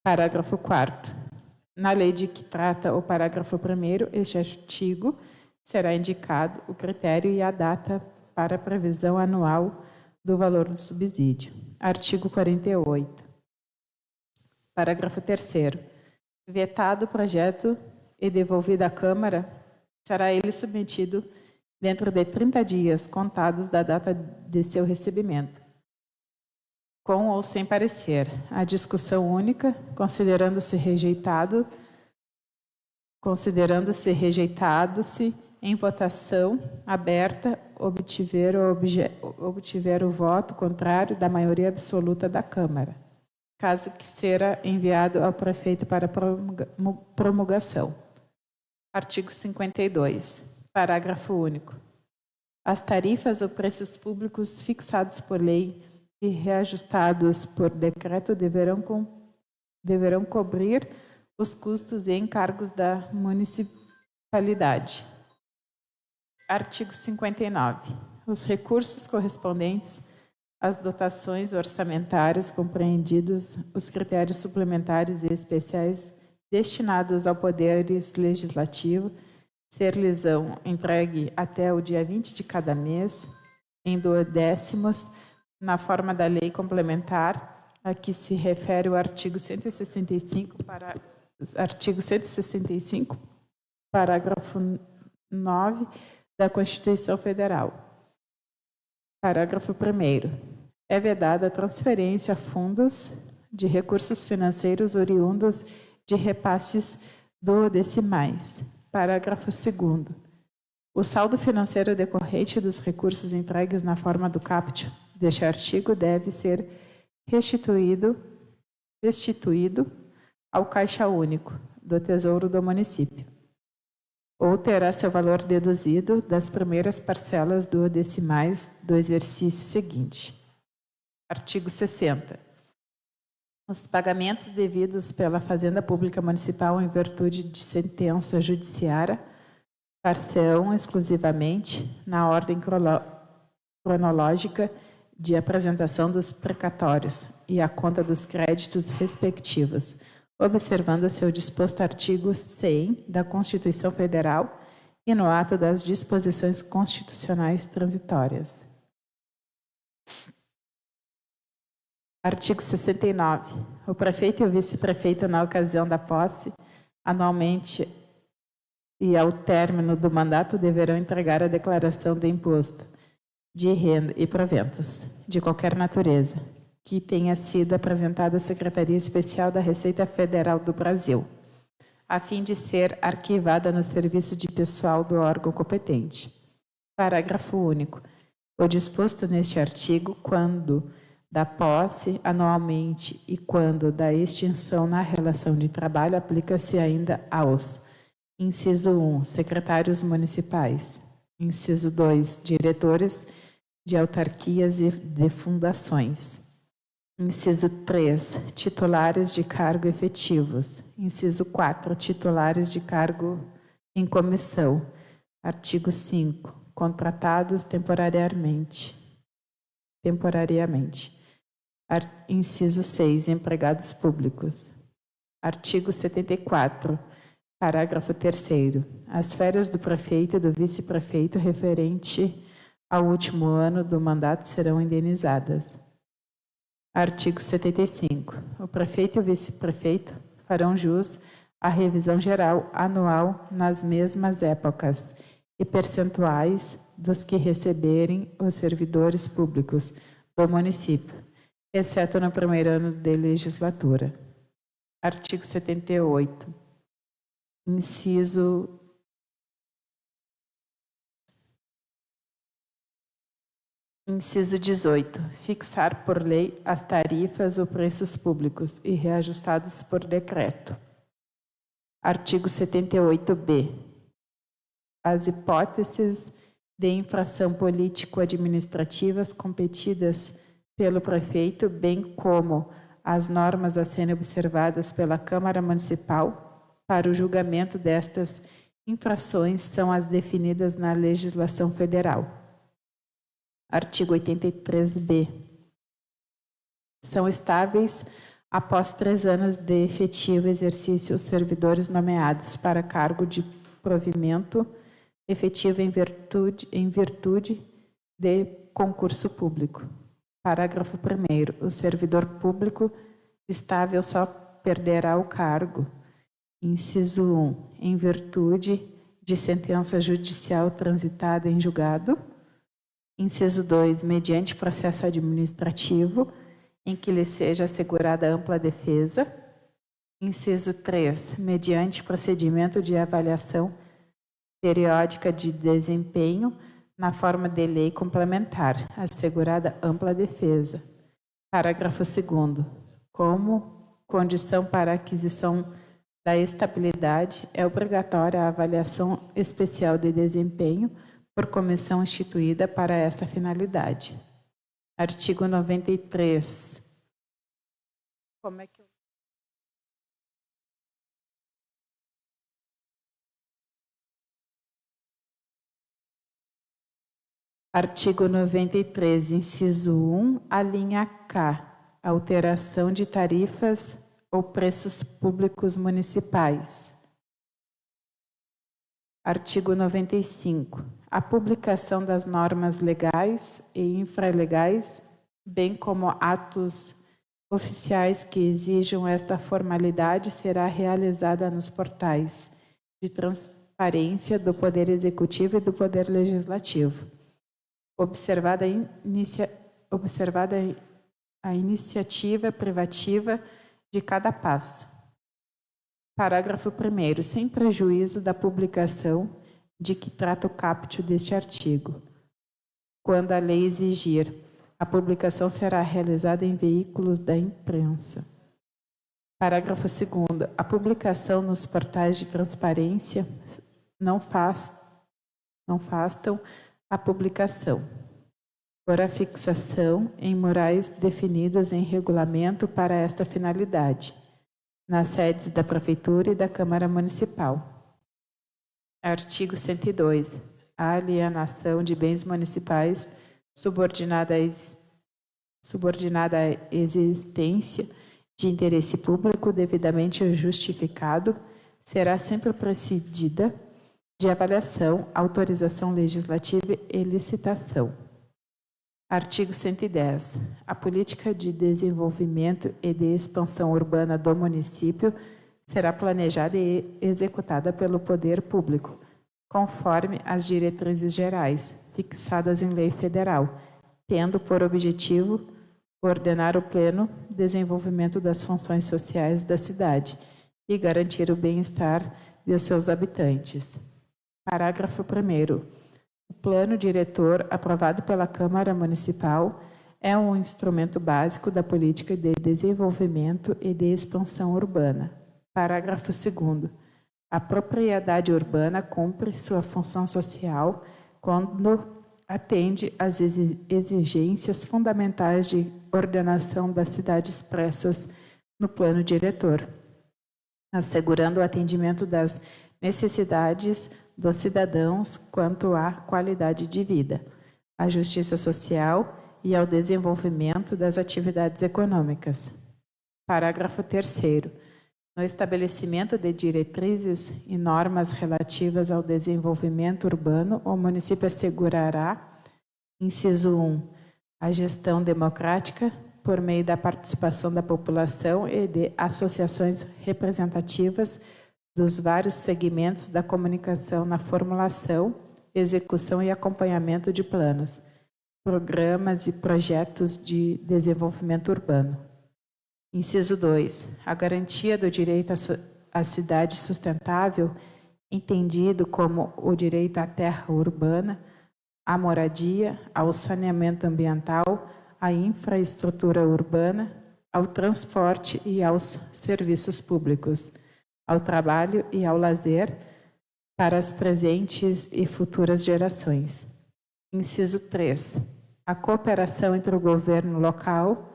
Parágrafo 4º. Na lei de que trata o parágrafo 1º, este artigo será indicado o critério e a data para a previsão anual do valor do subsídio. Artigo 48. Parágrafo 3º. Vetado o projeto e devolvido à Câmara, será ele submetido dentro de 30 dias contados da data de seu recebimento, com ou sem parecer, a discussão única, considerando-se rejeitado-se em votação aberta, obtiver o voto contrário da maioria absoluta da Câmara, caso que será enviado ao prefeito para promulgação. Artigo 52. Parágrafo único. As tarifas ou preços públicos fixados por lei e reajustados por decreto deverão cobrir os custos e encargos da municipalidade. Artigo 59. Os recursos correspondentes às dotações orçamentárias, compreendidos os critérios suplementares e especiais destinados ao Poder Legislativo, ser-lhes-ão entregue até o dia 20 de cada mês, em 2/10, na forma da lei complementar a que se refere o artigo 165, parágrafo 9 da Constituição Federal. Parágrafo 1º. É vedada a transferência a fundos de recursos financeiros oriundos de repasses duodecimais. Parágrafo 2º. O saldo financeiro decorrente dos recursos entregues na forma do caput deste artigo deve ser restituído ao Caixa Único do Tesouro do município, ou terá seu valor deduzido das primeiras parcelas duodecimais do exercício seguinte. Artigo 60. Os pagamentos devidos pela Fazenda Pública Municipal em virtude de sentença judiciária far-se-ão exclusivamente na ordem cronológica de apresentação dos precatórios e a conta dos créditos respectivos, observando-se o disposto artigo 100 da Constituição Federal e no ato das disposições constitucionais transitórias. Artigo 69. O prefeito e o vice-prefeito, na ocasião da posse, anualmente e ao término do mandato, deverão entregar a declaração de imposto de renda e proventos, de qualquer natureza, que tenha sido apresentada à Secretaria Especial da Receita Federal do Brasil, a fim de ser arquivada no serviço de pessoal do órgão competente. Parágrafo único. O disposto neste artigo, quando da posse anualmente e quando da extinção na relação de trabalho, aplica-se ainda aos: inciso 1, secretários municipais; inciso 2, diretores de autarquias e de fundações; inciso 3, titulares de cargo efetivos; inciso 4, titulares de cargo em comissão; artigo 5, contratados temporariamente; inciso 6, empregados públicos. Artigo 74, parágrafo 3º. As férias do prefeito e do vice-prefeito referente ao último ano do mandato serão indenizadas. Artigo 75. O prefeito e o vice-prefeito farão jus à revisão geral anual nas mesmas épocas e percentuais dos que receberem os servidores públicos do município, exceto no primeiro ano de legislatura. Artigo 78. Inciso 18. Fixar por lei as tarifas ou preços públicos e reajustados por decreto. Artigo 78b. As hipóteses de infração político-administrativas competidas pelo prefeito, bem como as normas a serem observadas pela Câmara Municipal para o julgamento destas infrações, são as definidas na legislação federal. Artigo 83b. São estáveis, após 3 anos de efetivo exercício, os servidores nomeados para cargo de provimento efetivo em virtude de concurso público. Parágrafo 1º. O servidor público estável só perderá o cargo. Inciso 1. Em virtude de sentença judicial transitada em julgado. Inciso 2. Mediante processo administrativo em que lhe seja assegurada ampla defesa. Inciso 3. Mediante procedimento de avaliação periódica de desempenho na forma de lei complementar, assegurada ampla defesa. Parágrafo 2º. Como condição para a aquisição da estabilidade, é obrigatória a avaliação especial de desempenho por comissão instituída para essa finalidade. Artigo 93. Artigo 93, inciso 1, a linha K. Alteração de tarifas ou preços públicos municipais. Artigo 95. A publicação das normas legais e infralegais, bem como atos oficiais que exijam esta formalidade, será realizada nos portais de transparência do Poder Executivo e do Poder Legislativo. Observada a iniciativa privativa de cada passo. Parágrafo 1º. Sem prejuízo da publicação de que trata o caput deste artigo, quando a lei exigir, a publicação será realizada em veículos da imprensa. Parágrafo 2º. A publicação nos portais de transparência não afastam a publicação, por a fixação em murais definidos em regulamento para esta finalidade, nas sedes da Prefeitura e da Câmara Municipal. Artigo 102. A alienação de bens municipais subordinada à existência de interesse público devidamente justificado será sempre precedida de avaliação, autorização legislativa e licitação. Artigo 110. A política de desenvolvimento e de expansão urbana do município será planejada e executada pelo poder público, conforme as diretrizes gerais, fixadas em lei federal, tendo por objetivo ordenar o pleno desenvolvimento das funções sociais da cidade e garantir o bem-estar de seus habitantes. Parágrafo 1º. O plano diretor aprovado pela Câmara Municipal é um instrumento básico da política de desenvolvimento e de expansão urbana. Parágrafo 2º. A propriedade urbana cumpre sua função social quando atende às exigências fundamentais de ordenação da cidade expressas no plano diretor, assegurando o atendimento das necessidades dos cidadãos quanto à qualidade de vida, à justiça social e ao desenvolvimento das atividades econômicas. Parágrafo 3º. No estabelecimento de diretrizes e normas relativas ao desenvolvimento urbano, o município assegurará, inciso 1, a gestão democrática por meio da participação da população e de associações representativas dos vários segmentos da comunicação na formulação, execução e acompanhamento de planos, programas e projetos de desenvolvimento urbano. Inciso 2. A garantia do direito à cidade sustentável, entendido como o direito à terra urbana, à moradia, ao saneamento ambiental, à infraestrutura urbana, ao transporte e aos serviços públicos, ao trabalho e ao lazer para as presentes e futuras gerações. Inciso 3. A cooperação entre o governo local,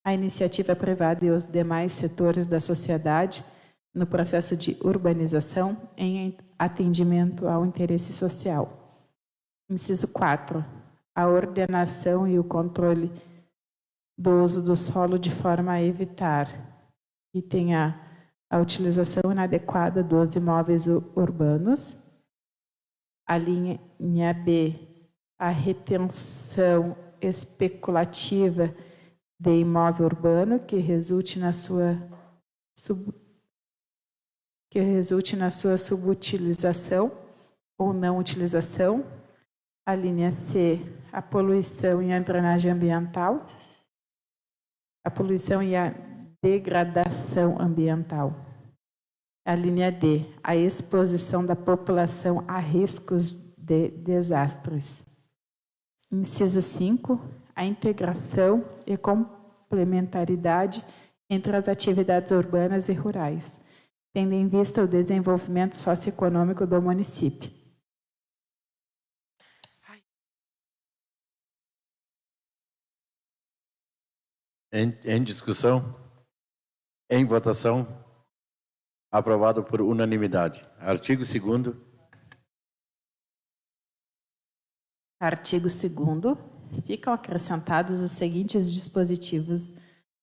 a iniciativa privada e os demais setores da sociedade no processo de urbanização em atendimento ao interesse social. Inciso 4. A ordenação e o controle do uso do solo de forma a evitar que tenha a utilização inadequada dos imóveis urbanos. A linha B, a retenção especulativa de imóvel urbano que resulte na sua subutilização ou não utilização. A linha C, a poluição e a drenagem ambiental. A poluição e a degradação ambiental. A linha D, a exposição da população a riscos de desastres. Inciso 5, a integração e complementaridade entre as atividades urbanas e rurais, tendo em vista o desenvolvimento socioeconômico do município. Em discussão? Em votação? Aprovado por unanimidade. Artigo 2º. Artigo 2º. Ficam acrescentados os seguintes dispositivos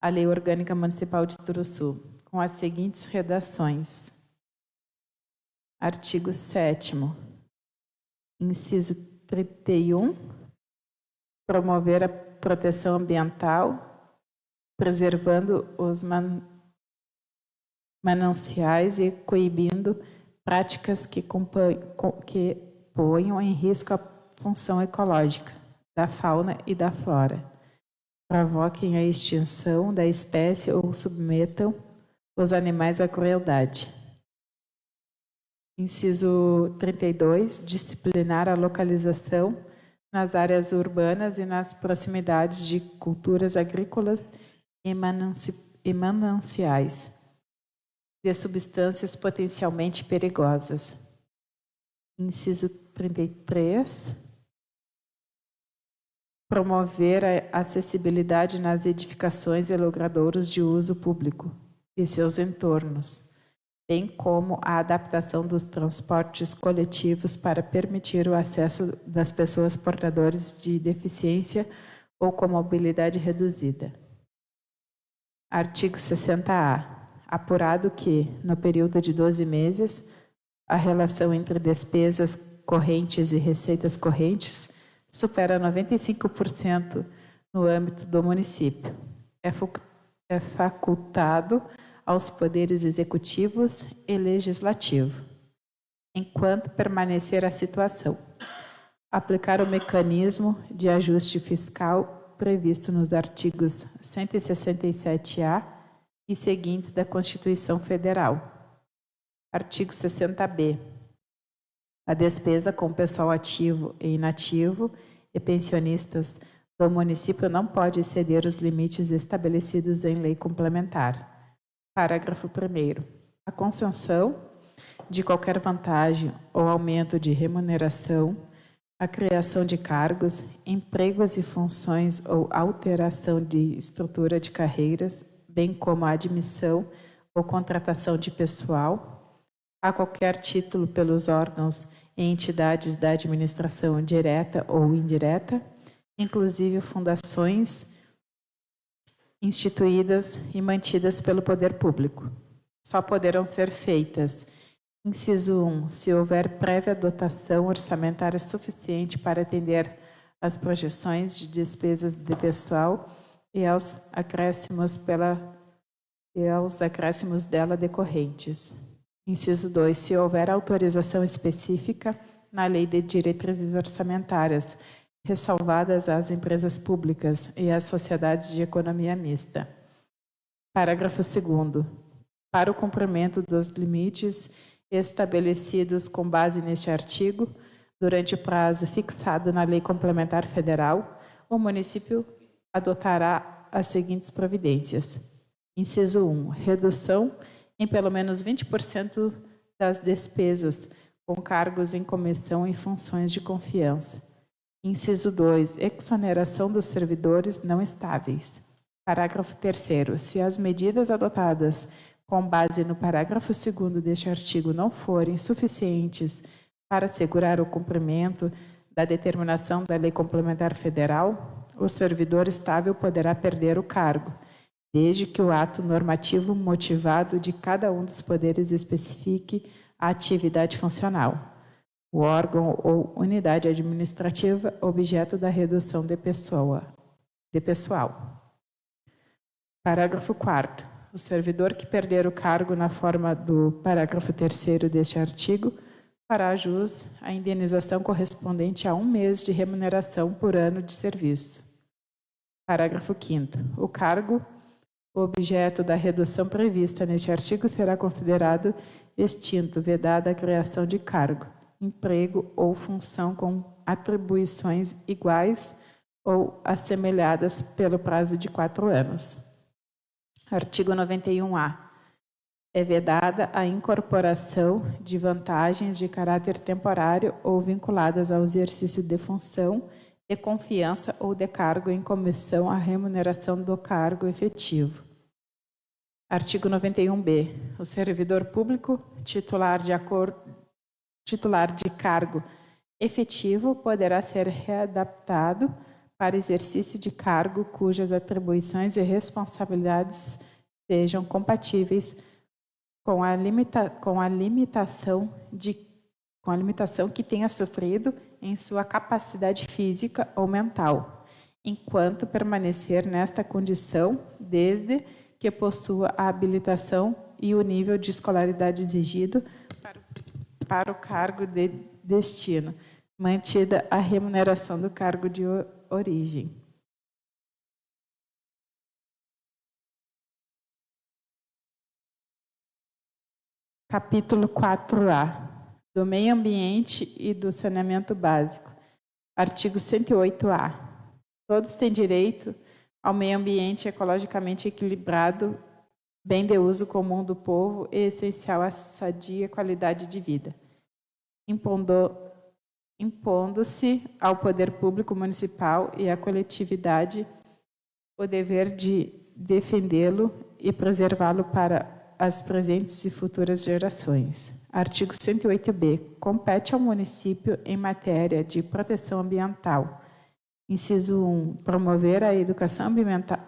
à Lei Orgânica Municipal de Turuçu, com as seguintes redações. Artigo 7º. Inciso 31. Promover a proteção ambiental, preservando os mananciais e coibindo práticas que ponham em risco a função ecológica da fauna e da flora. provoquem a extinção da espécie ou submetam os animais à crueldade. Inciso 32, disciplinar a localização nas áreas urbanas e nas proximidades de culturas agrícolas e mananciais de substâncias potencialmente perigosas. Inciso 33, promover a acessibilidade nas edificações e logradouros de uso público e seus entornos, bem como a adaptação dos transportes coletivos para permitir o acesso das pessoas portadoras de deficiência ou com mobilidade reduzida. Artigo 60-A. Apurado que, no período de 12 meses, a relação entre despesas correntes e receitas correntes supera 95% no âmbito do município. É facultado aos poderes executivos e legislativo, enquanto permanecer a situação, aplicar o mecanismo de ajuste fiscal previsto nos artigos 167-A e seguintes da Constituição Federal. Artigo 60-B. A despesa com pessoal ativo e inativo e pensionistas do município não pode exceder os limites estabelecidos em lei complementar. Parágrafo 1º. A concessão de qualquer vantagem ou aumento de remuneração, a criação de cargos, empregos e funções ou alteração de estrutura de carreiras, bem como a admissão ou contratação de pessoal, a qualquer título pelos órgãos e entidades da administração direta ou indireta, inclusive fundações instituídas e mantidas pelo poder público. Só poderão ser feitas: inciso 1, se houver prévia dotação orçamentária suficiente para atender às projeções de despesas de pessoal e aos acréscimos dela decorrentes. Inciso 2, se houver autorização específica na Lei de Diretrizes Orçamentárias, ressalvadas às empresas públicas e às sociedades de economia mista. Parágrafo 2º. Para o cumprimento dos limites estabelecidos com base neste artigo, durante o prazo fixado na Lei Complementar Federal, o município adotará as seguintes providências. Inciso 1. Redução em pelo menos 20% das despesas com cargos em comissão e funções de confiança. Inciso 2. Exoneração dos servidores não estáveis. Parágrafo 3º. Se as medidas adotadas com base no parágrafo 2º deste artigo não forem suficientes para assegurar o cumprimento da determinação da Lei Complementar Federal, o servidor estável poderá perder o cargo, desde que o ato normativo motivado de cada um dos poderes especifique a atividade funcional, o órgão ou unidade administrativa objeto da redução de pessoal. Parágrafo 4º. O servidor que perder o cargo na forma do parágrafo 3º deste artigo fará jus à indenização correspondente a 1 mês de remuneração por ano de serviço. Parágrafo 5º. O cargo objeto da redução prevista neste artigo será considerado extinto, vedada a criação de cargo, emprego ou função com atribuições iguais ou assemelhadas pelo prazo de 4 anos. Artigo 91-A. É vedada a incorporação de vantagens de caráter temporário ou vinculadas ao exercício de função de confiança ou de cargo em comissão à remuneração do cargo efetivo. Artigo 91-B. O servidor público titular de cargo efetivo poderá ser readaptado para exercício de cargo cujas atribuições e responsabilidades sejam compatíveis com a limitação que tenha sofrido em sua capacidade física ou mental, enquanto permanecer nesta condição, desde que possua a habilitação e o nível de escolaridade exigido para o cargo de destino, mantida a remuneração do cargo de origem. Capítulo 4A, do meio ambiente e do saneamento básico. Artigo 108A. Todos têm direito ao meio ambiente ecologicamente equilibrado, bem de uso comum do povo e essencial à sadia qualidade de vida, impondo-se ao poder público municipal e à coletividade o dever de defendê-lo e preservá-lo para as presentes e futuras gerações. Artigo 108b. Compete ao município em matéria de proteção ambiental. Inciso 1. Promover a educação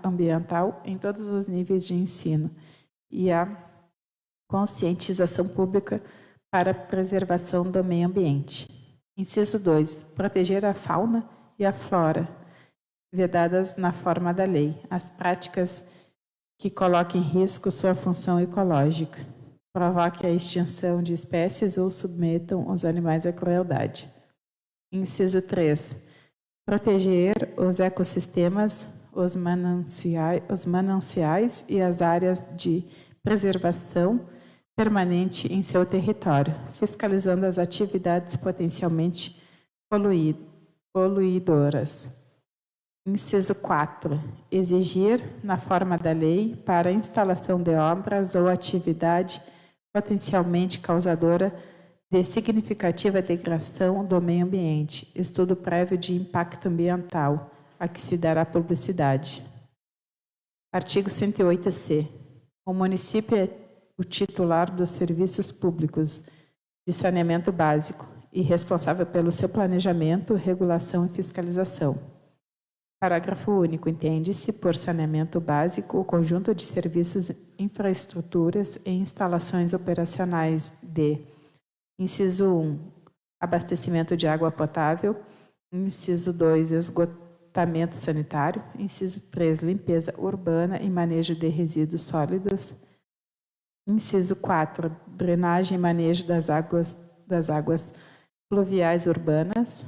ambiental em todos os níveis de ensino e a conscientização pública para a preservação do meio ambiente. Inciso 2. Proteger a fauna e a flora, vedadas na forma da lei, as práticas que coloquem em risco sua função ecológica, provoquem a extinção de espécies ou submetam os animais à crueldade. Inciso 3. Proteger os ecossistemas, os mananciais e as áreas de preservação permanente em seu território, fiscalizando as atividades potencialmente poluidoras. Inciso 4. Exigir, na forma da lei, para a instalação de obras ou atividade potencialmente causadora de significativa degradação do meio ambiente, estudo prévio de impacto ambiental, a que se dará publicidade. Artigo 108c. O município é o titular dos serviços públicos de saneamento básico e responsável pelo seu planejamento, regulação e fiscalização. Parágrafo único. Entende-se por saneamento básico o conjunto de serviços, infraestruturas e instalações operacionais de: inciso 1, abastecimento de água potável; inciso 2, esgotamento sanitário; inciso 3, limpeza urbana e manejo de resíduos sólidos; inciso 4, drenagem e manejo das águas pluviais urbanas.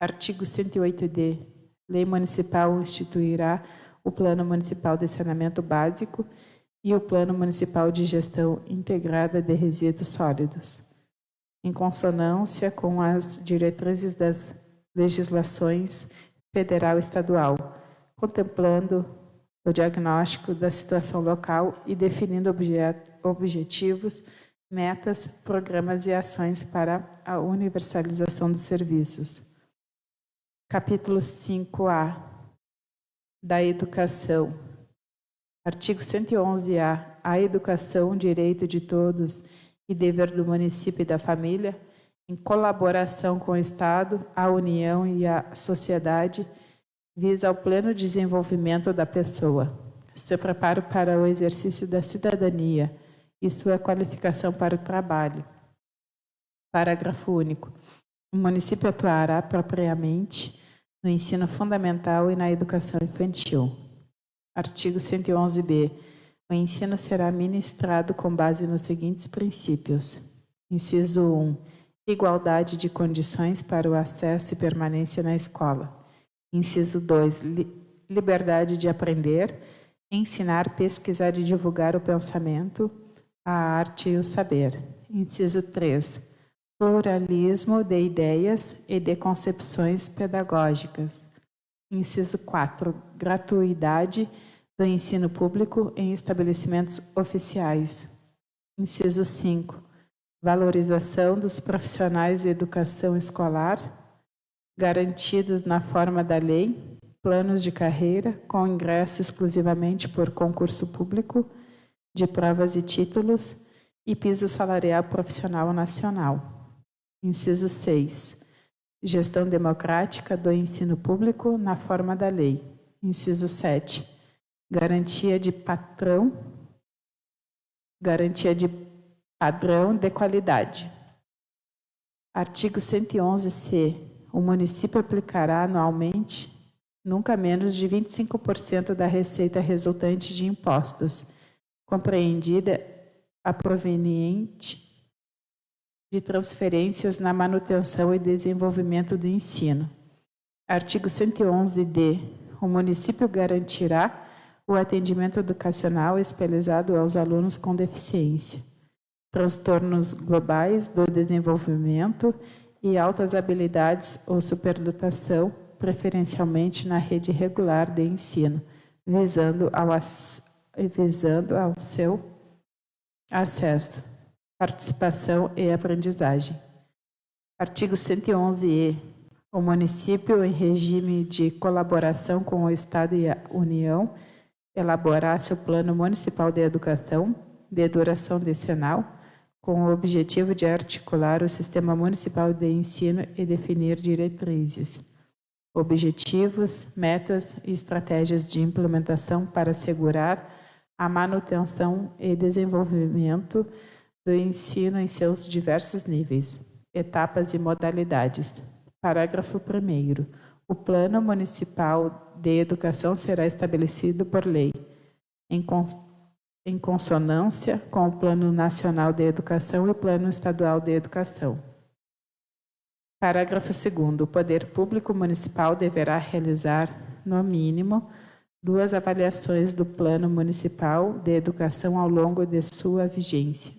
Artigo 108d. Lei municipal instituirá o Plano Municipal de Saneamento Básico e o Plano Municipal de Gestão Integrada de Resíduos Sólidos, em consonância com as diretrizes das legislações federal e estadual, contemplando o diagnóstico da situação local e definindo objetivos, metas, programas e ações para a universalização dos serviços. Capítulo 5A, da educação. Artigo 111A. A educação, direito de todos e dever do município e da família, em colaboração com o Estado, a União e a sociedade, visa ao pleno desenvolvimento da pessoa, seu preparo para o exercício da cidadania e sua qualificação para o trabalho. Parágrafo único. O município atuará propriamente no ensino fundamental e na educação infantil. Artigo 111b. O ensino será ministrado com base nos seguintes princípios. Inciso 1. Igualdade de condições para o acesso e permanência na escola. Inciso 2. Liberdade de aprender, ensinar, pesquisar e divulgar o pensamento, a arte e o saber. Inciso 3. Pluralismo de ideias e de concepções pedagógicas. Inciso 4. Gratuidade do ensino público em estabelecimentos oficiais. Inciso 5. Valorização dos profissionais de educação escolar, garantidos na forma da lei, planos de carreira com ingresso exclusivamente por concurso público, de provas e títulos e piso salarial profissional nacional. Inciso 6. Gestão democrática do ensino público na forma da lei. Inciso 7. Garantia de padrão de qualidade. Artigo 111c. O município aplicará anualmente nunca menos de 25% da receita resultante de impostos, compreendida a proveniente de transferências na manutenção e desenvolvimento do ensino. Artigo 111d. O município garantirá o atendimento educacional especializado aos alunos com deficiência. transtornos globais do desenvolvimento e altas habilidades ou superdotação, preferencialmente na rede regular de ensino, visando ao seu acesso, participação e aprendizagem. Artigo 111-E. O município, em regime de colaboração com o Estado e a União, elaborar seu Plano Municipal de Educação, de duração decenal, com o objetivo de articular o Sistema Municipal de Ensino e definir diretrizes, objetivos, metas e estratégias de implementação para assegurar a manutenção e desenvolvimento do ensino em seus diversos níveis, etapas e modalidades. Parágrafo 1º. O Plano Municipal de Educação será estabelecido por lei, em consonância com o Plano Nacional de Educação e o Plano Estadual de Educação. Parágrafo 2º. O Poder Público Municipal deverá realizar, no mínimo, 2 avaliações do Plano Municipal de Educação ao longo de sua vigência,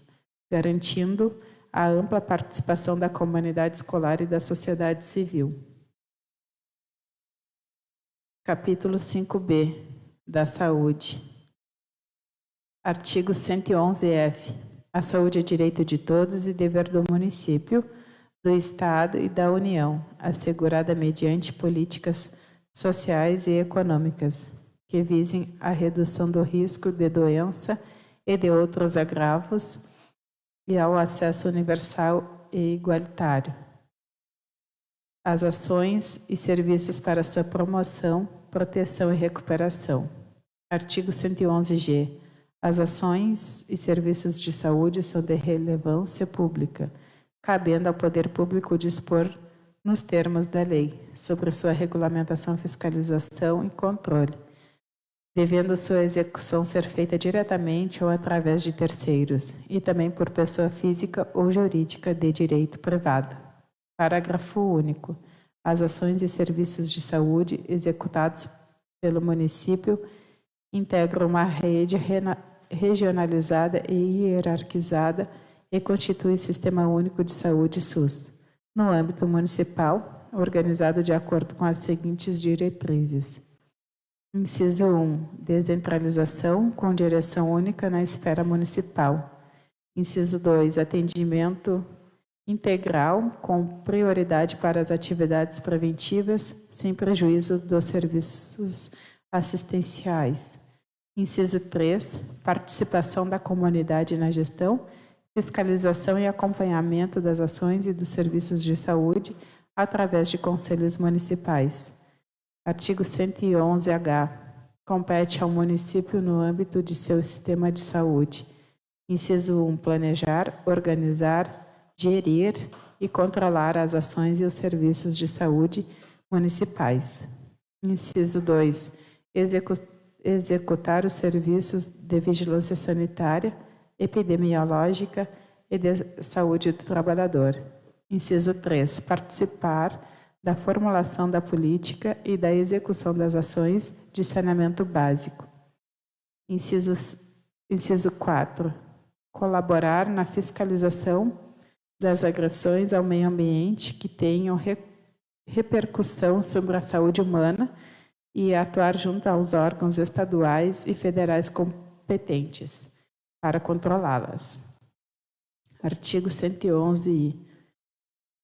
garantindo a ampla participação da comunidade escolar e da sociedade civil. Capítulo 5b, da Saúde. Artigo 111-F. A saúde é direito de todos e dever do município, do Estado e da União, assegurada mediante políticas sociais e econômicas, que visem a redução do risco de doença e de outros agravos e ao acesso universal e igualitário. As ações e serviços para sua promoção, proteção e recuperação. Artigo 111-G. As ações e serviços de saúde são de relevância pública, cabendo ao poder público dispor, nos termos da lei, sobre sua regulamentação, fiscalização e controle, devendo sua execução ser feita diretamente ou através de terceiros, e também por pessoa física ou jurídica de direito privado. Parágrafo único. As ações e serviços de saúde executados pelo município integram uma rede regionalizada e hierarquizada e constitui Sistema Único de Saúde SUS, no âmbito municipal, organizado de acordo com as seguintes diretrizes. Inciso 1. Descentralização com direção única na esfera municipal. Inciso 2. Atendimento integral com prioridade para as atividades preventivas, sem prejuízo dos serviços assistenciais. Inciso 3. Participação da comunidade na gestão, fiscalização e acompanhamento das ações e dos serviços de saúde através de conselhos municipais. Artigo 111-H. Compete ao município no âmbito de seu sistema de saúde. Inciso 1. Planejar, organizar, gerir e controlar as ações e os serviços de saúde municipais. Inciso 2. Executar os serviços de vigilância sanitária, epidemiológica e de saúde do trabalhador. Inciso 3. Participar da formulação da política e da execução das ações de saneamento básico. Inciso 4. Colaborar na fiscalização das agressões ao meio ambiente que tenham repercussão sobre a saúde humana e atuar junto aos órgãos estaduais e federais competentes para controlá-las. Artigo 111-I.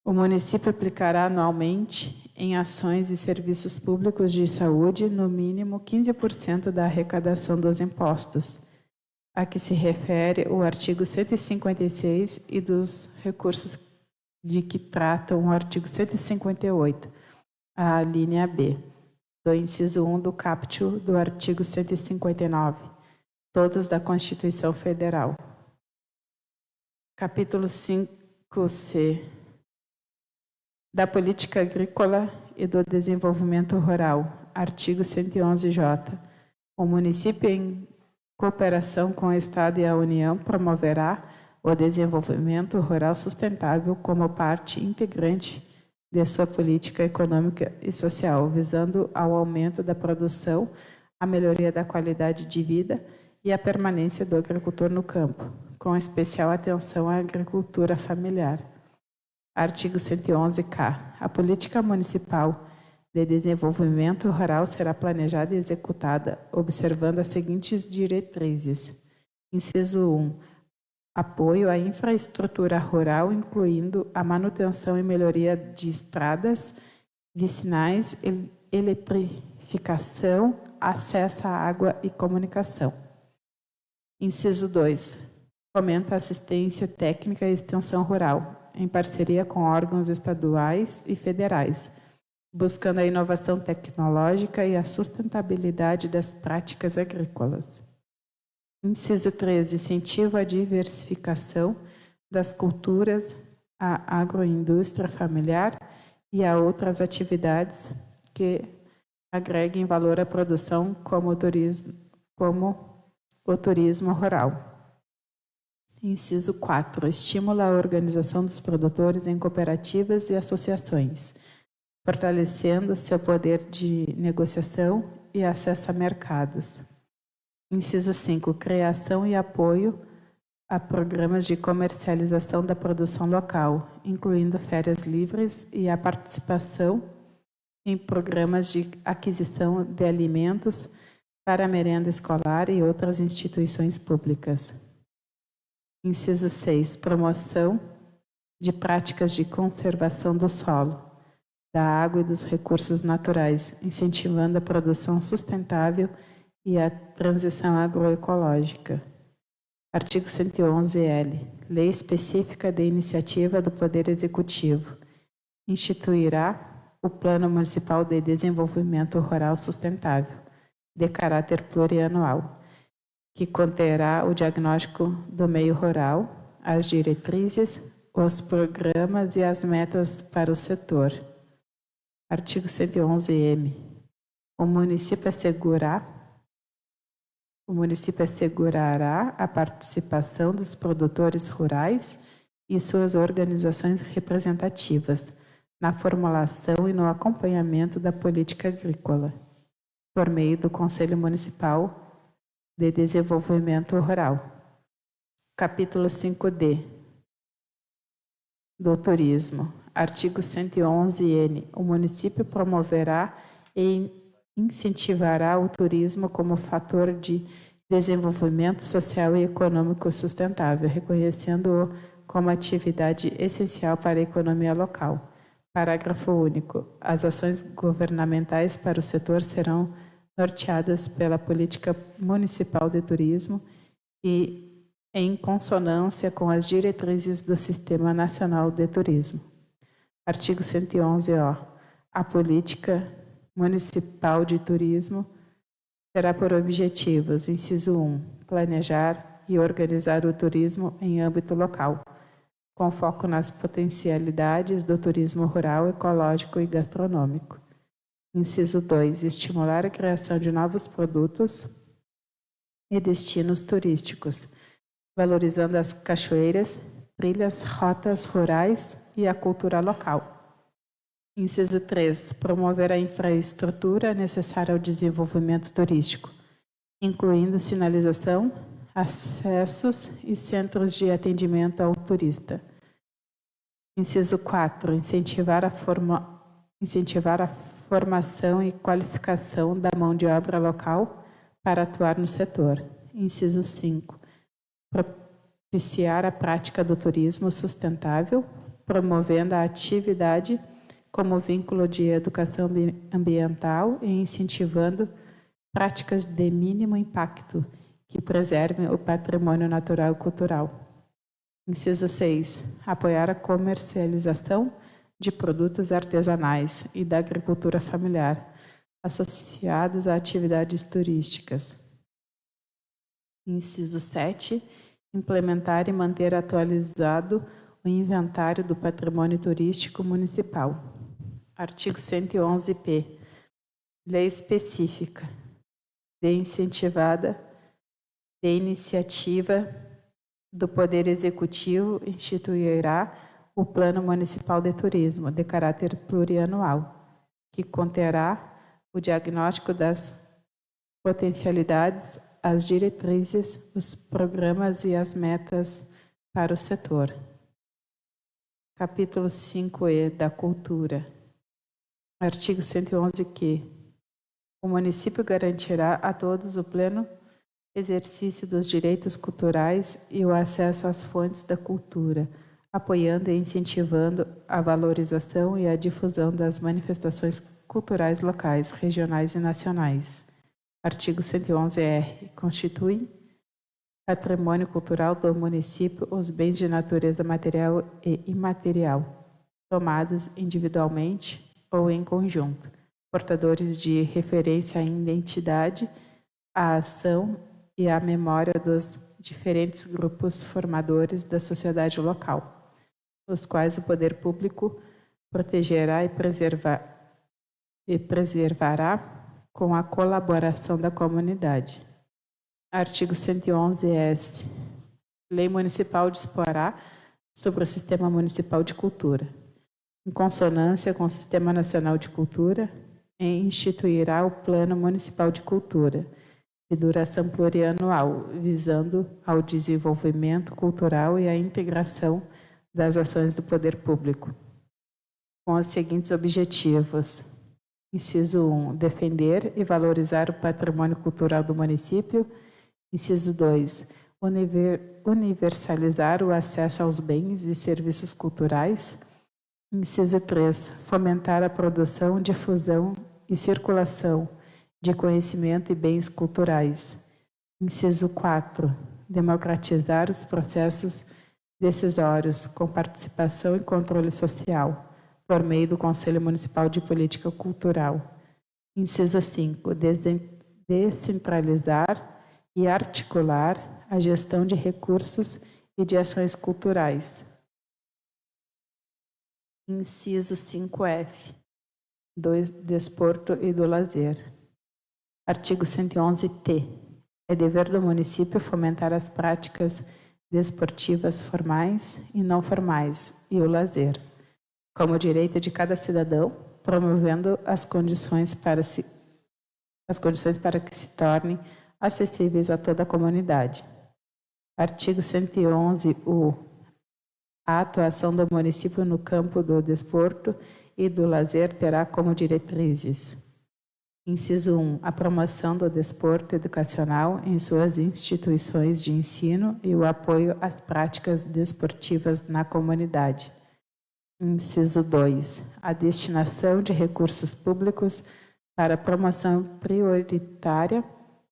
O município aplicará anualmente em ações e serviços públicos de saúde, no mínimo 15% da arrecadação dos impostos, a que se refere o artigo 156 e dos recursos de que tratam o artigo 158, a linha B, do inciso 1 do caput do artigo 159, todos da Constituição Federal. Capítulo 5C. Da Política Agrícola e do Desenvolvimento Rural, artigo 111-J. O município, em cooperação com o Estado e a União, promoverá o desenvolvimento rural sustentável como parte integrante de sua política econômica e social, visando ao aumento da produção, a melhoria da qualidade de vida e a permanência do agricultor no campo, com especial atenção à agricultura familiar. Artigo 111-K. A política municipal de desenvolvimento rural será planejada e executada observando as seguintes diretrizes. Inciso 1. Apoio à infraestrutura rural, incluindo a manutenção e melhoria de estradas, vicinais, eletrificação, acesso à água e comunicação. Inciso 2. Fomenta a assistência técnica e extensão rural, em parceria com órgãos estaduais e federais, buscando a inovação tecnológica e a sustentabilidade das práticas agrícolas. Inciso 3. Incentiva a diversificação das culturas, a agroindústria familiar e a outras atividades que agreguem valor à produção, como o turismo rural. Inciso 4. Estimula a organização dos produtores em cooperativas e associações, fortalecendo seu poder de negociação e acesso a mercados. Inciso 5. Criação e apoio a programas de comercialização da produção local, incluindo férias livres e a participação em programas de aquisição de alimentos para a merenda escolar e outras instituições públicas. Inciso 6. Promoção de práticas de conservação do solo, da água e dos recursos naturais, incentivando a produção sustentável e a transição agroecológica. Artigo 111-L. Lei específica de iniciativa do Poder Executivo. Instituirá o Plano Municipal de Desenvolvimento Rural Sustentável, de caráter plurianual, que conterá o diagnóstico do meio rural, as diretrizes, os programas e as metas para o setor. Artigo 111-M. O município assegurará a participação dos produtores rurais e suas organizações representativas na formulação e no acompanhamento da política agrícola, por meio do Conselho Municipal de Desenvolvimento Rural. Capítulo 5D. Do turismo. Artigo 111-N. O município promoverá e incentivará o turismo como fator de desenvolvimento social e econômico sustentável, reconhecendo-o como atividade essencial para a economia local. Parágrafo único. As ações governamentais para o setor serão norteadas pela Política Municipal de Turismo e em consonância com as diretrizes do Sistema Nacional de Turismo. Artigo 111-O. A Política Municipal de Turismo terá por objetivos: inciso 1, planejar e organizar o turismo em âmbito local, com foco nas potencialidades do turismo rural, ecológico e gastronômico. Inciso 2, estimular a criação de novos produtos e destinos turísticos, valorizando as cachoeiras, trilhas, rotas rurais e a cultura local. Inciso 3, promover a infraestrutura necessária ao desenvolvimento turístico, incluindo sinalização, acessos e centros de atendimento ao turista. Inciso 4, incentivar a formação e qualificação da mão de obra local para atuar no setor. Inciso 5, propiciar a prática do turismo sustentável, promovendo a atividade como vínculo de educação ambiental e incentivando práticas de mínimo impacto que preservem o patrimônio natural e cultural. Inciso 6. Apoiar a comercialização de produtos artesanais e da agricultura familiar associados a atividades turísticas. Inciso 7. Implementar e manter atualizado o inventário do patrimônio turístico municipal. Artigo 111-P. Lei específica de iniciativa do Poder Executivo instituirá o Plano Municipal de Turismo, de caráter plurianual, que conterá o diagnóstico das potencialidades, as diretrizes, os programas e as metas para o setor. Capítulo 5E da Cultura. Artigo 111 que o município garantirá a todos o pleno exercício dos direitos culturais e o acesso às fontes da cultura, apoiando e incentivando a valorização e a difusão das manifestações culturais locais, regionais e nacionais. Artigo 111-R. Constitui patrimônio cultural do município os bens de natureza material e imaterial, tomados individualmente ou em conjunto, portadores de referência à identidade, à ação e à memória dos diferentes grupos formadores da sociedade local, os quais o poder público protegerá e preservará com a colaboração da comunidade. Artigo 111-S. Lei municipal disporá sobre o Sistema Municipal de Cultura, em consonância com o Sistema Nacional de Cultura, e instituirá o Plano Municipal de Cultura, de duração plurianual, visando ao desenvolvimento cultural e à integração das ações do poder público, com os seguintes objetivos. Inciso 1, defender e valorizar o patrimônio cultural do município. Inciso 2, universalizar o acesso aos bens e serviços culturais. Inciso 3, fomentar a produção, difusão e circulação de conhecimento e bens culturais. Inciso 4, democratizar os processos decisórios com participação e controle social, por meio do Conselho Municipal de Política Cultural. Inciso 5, descentralizar e articular a gestão de recursos e de ações culturais. Inciso 5F, do desporto e do lazer. Artigo 111-T. É dever do município fomentar as práticas desportivas formais e não formais e o lazer, como direito de cada cidadão, promovendo as condições para que se tornem acessíveis a toda a comunidade. Artigo 111-U. A atuação do município no campo do desporto e do lazer terá como diretrizes. Inciso 1. A promoção do desporto educacional em suas instituições de ensino e o apoio às práticas desportivas na comunidade. Inciso 2. A destinação de recursos públicos para a promoção prioritária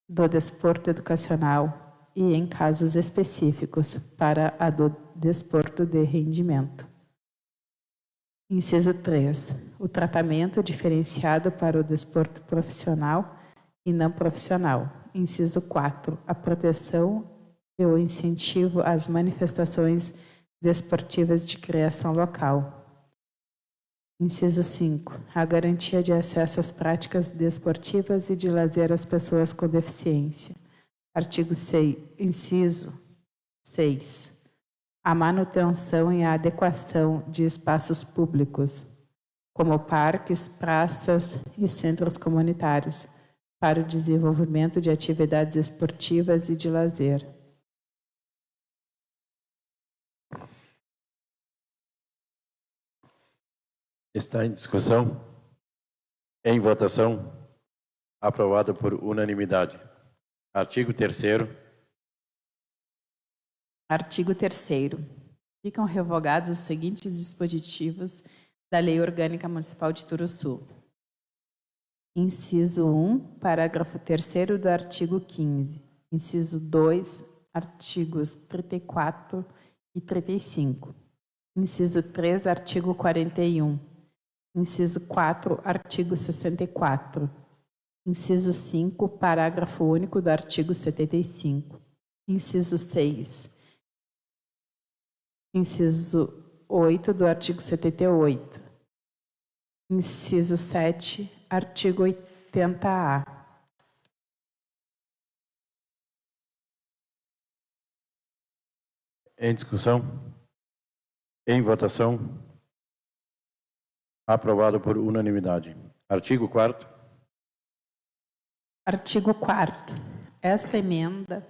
do desporto educacional e, em casos específicos, para a do desporto de rendimento. Inciso 3. O tratamento diferenciado para o desporto profissional e não profissional. Inciso 4. A proteção e o incentivo às manifestações desportivas de criação local. Inciso 5. A garantia de acesso às práticas desportivas e de lazer às pessoas com deficiência. Artigo 6. Inciso 6. A manutenção e a adequação de espaços públicos, como parques, praças e centros comunitários, para o desenvolvimento de atividades esportivas e de lazer. Está em discussão? Em votação? Aprovado por unanimidade. Artigo 3º. Artigo 3º. Ficam revogados os seguintes dispositivos da Lei Orgânica Municipal de Turuçu. Inciso 1, parágrafo 3º do artigo 15. Inciso 2, artigos 34 e 35. Inciso 3, artigo 41. Inciso 4, artigo 64. Inciso 5, parágrafo único do artigo 75. Inciso 6. Inciso 8 do artigo 78. Inciso 7, artigo 80-A. Em discussão? Em votação? Aprovado por unanimidade. Artigo 4º. Artigo 4º. Esta emenda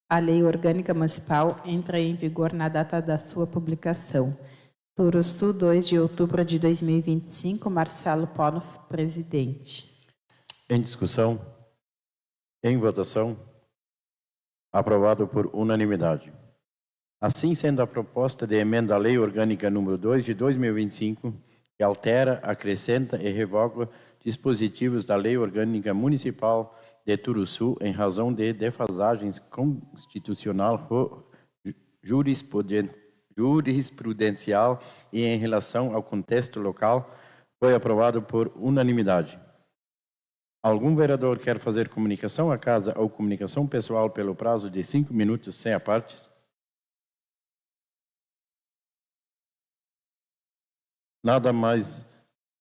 à Lei Orgânica Municipal entra em vigor na data da sua publicação. Turuçu, 2 de outubro de 2025, Marcelo Polo, presidente. Em discussão? Em votação? Aprovado por unanimidade. Assim sendo, a proposta de emenda à Lei Orgânica número 2 de 2025, que altera, acrescenta e revoga dispositivos da Lei Orgânica Municipal de Turuçu em razão de defasagens constitucional jurisprudencial e em relação ao contexto local, foi aprovado por unanimidade. Algum vereador quer fazer comunicação à casa ou comunicação pessoal pelo prazo de 5 minutos sem apartes? Nada mais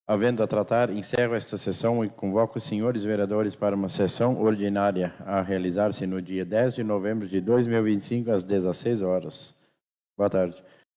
havendo a tratar, encerro esta sessão e convoco os senhores vereadores para uma sessão ordinária a realizar-se no dia 10 de novembro de 2025, às 16 horas. Boa tarde.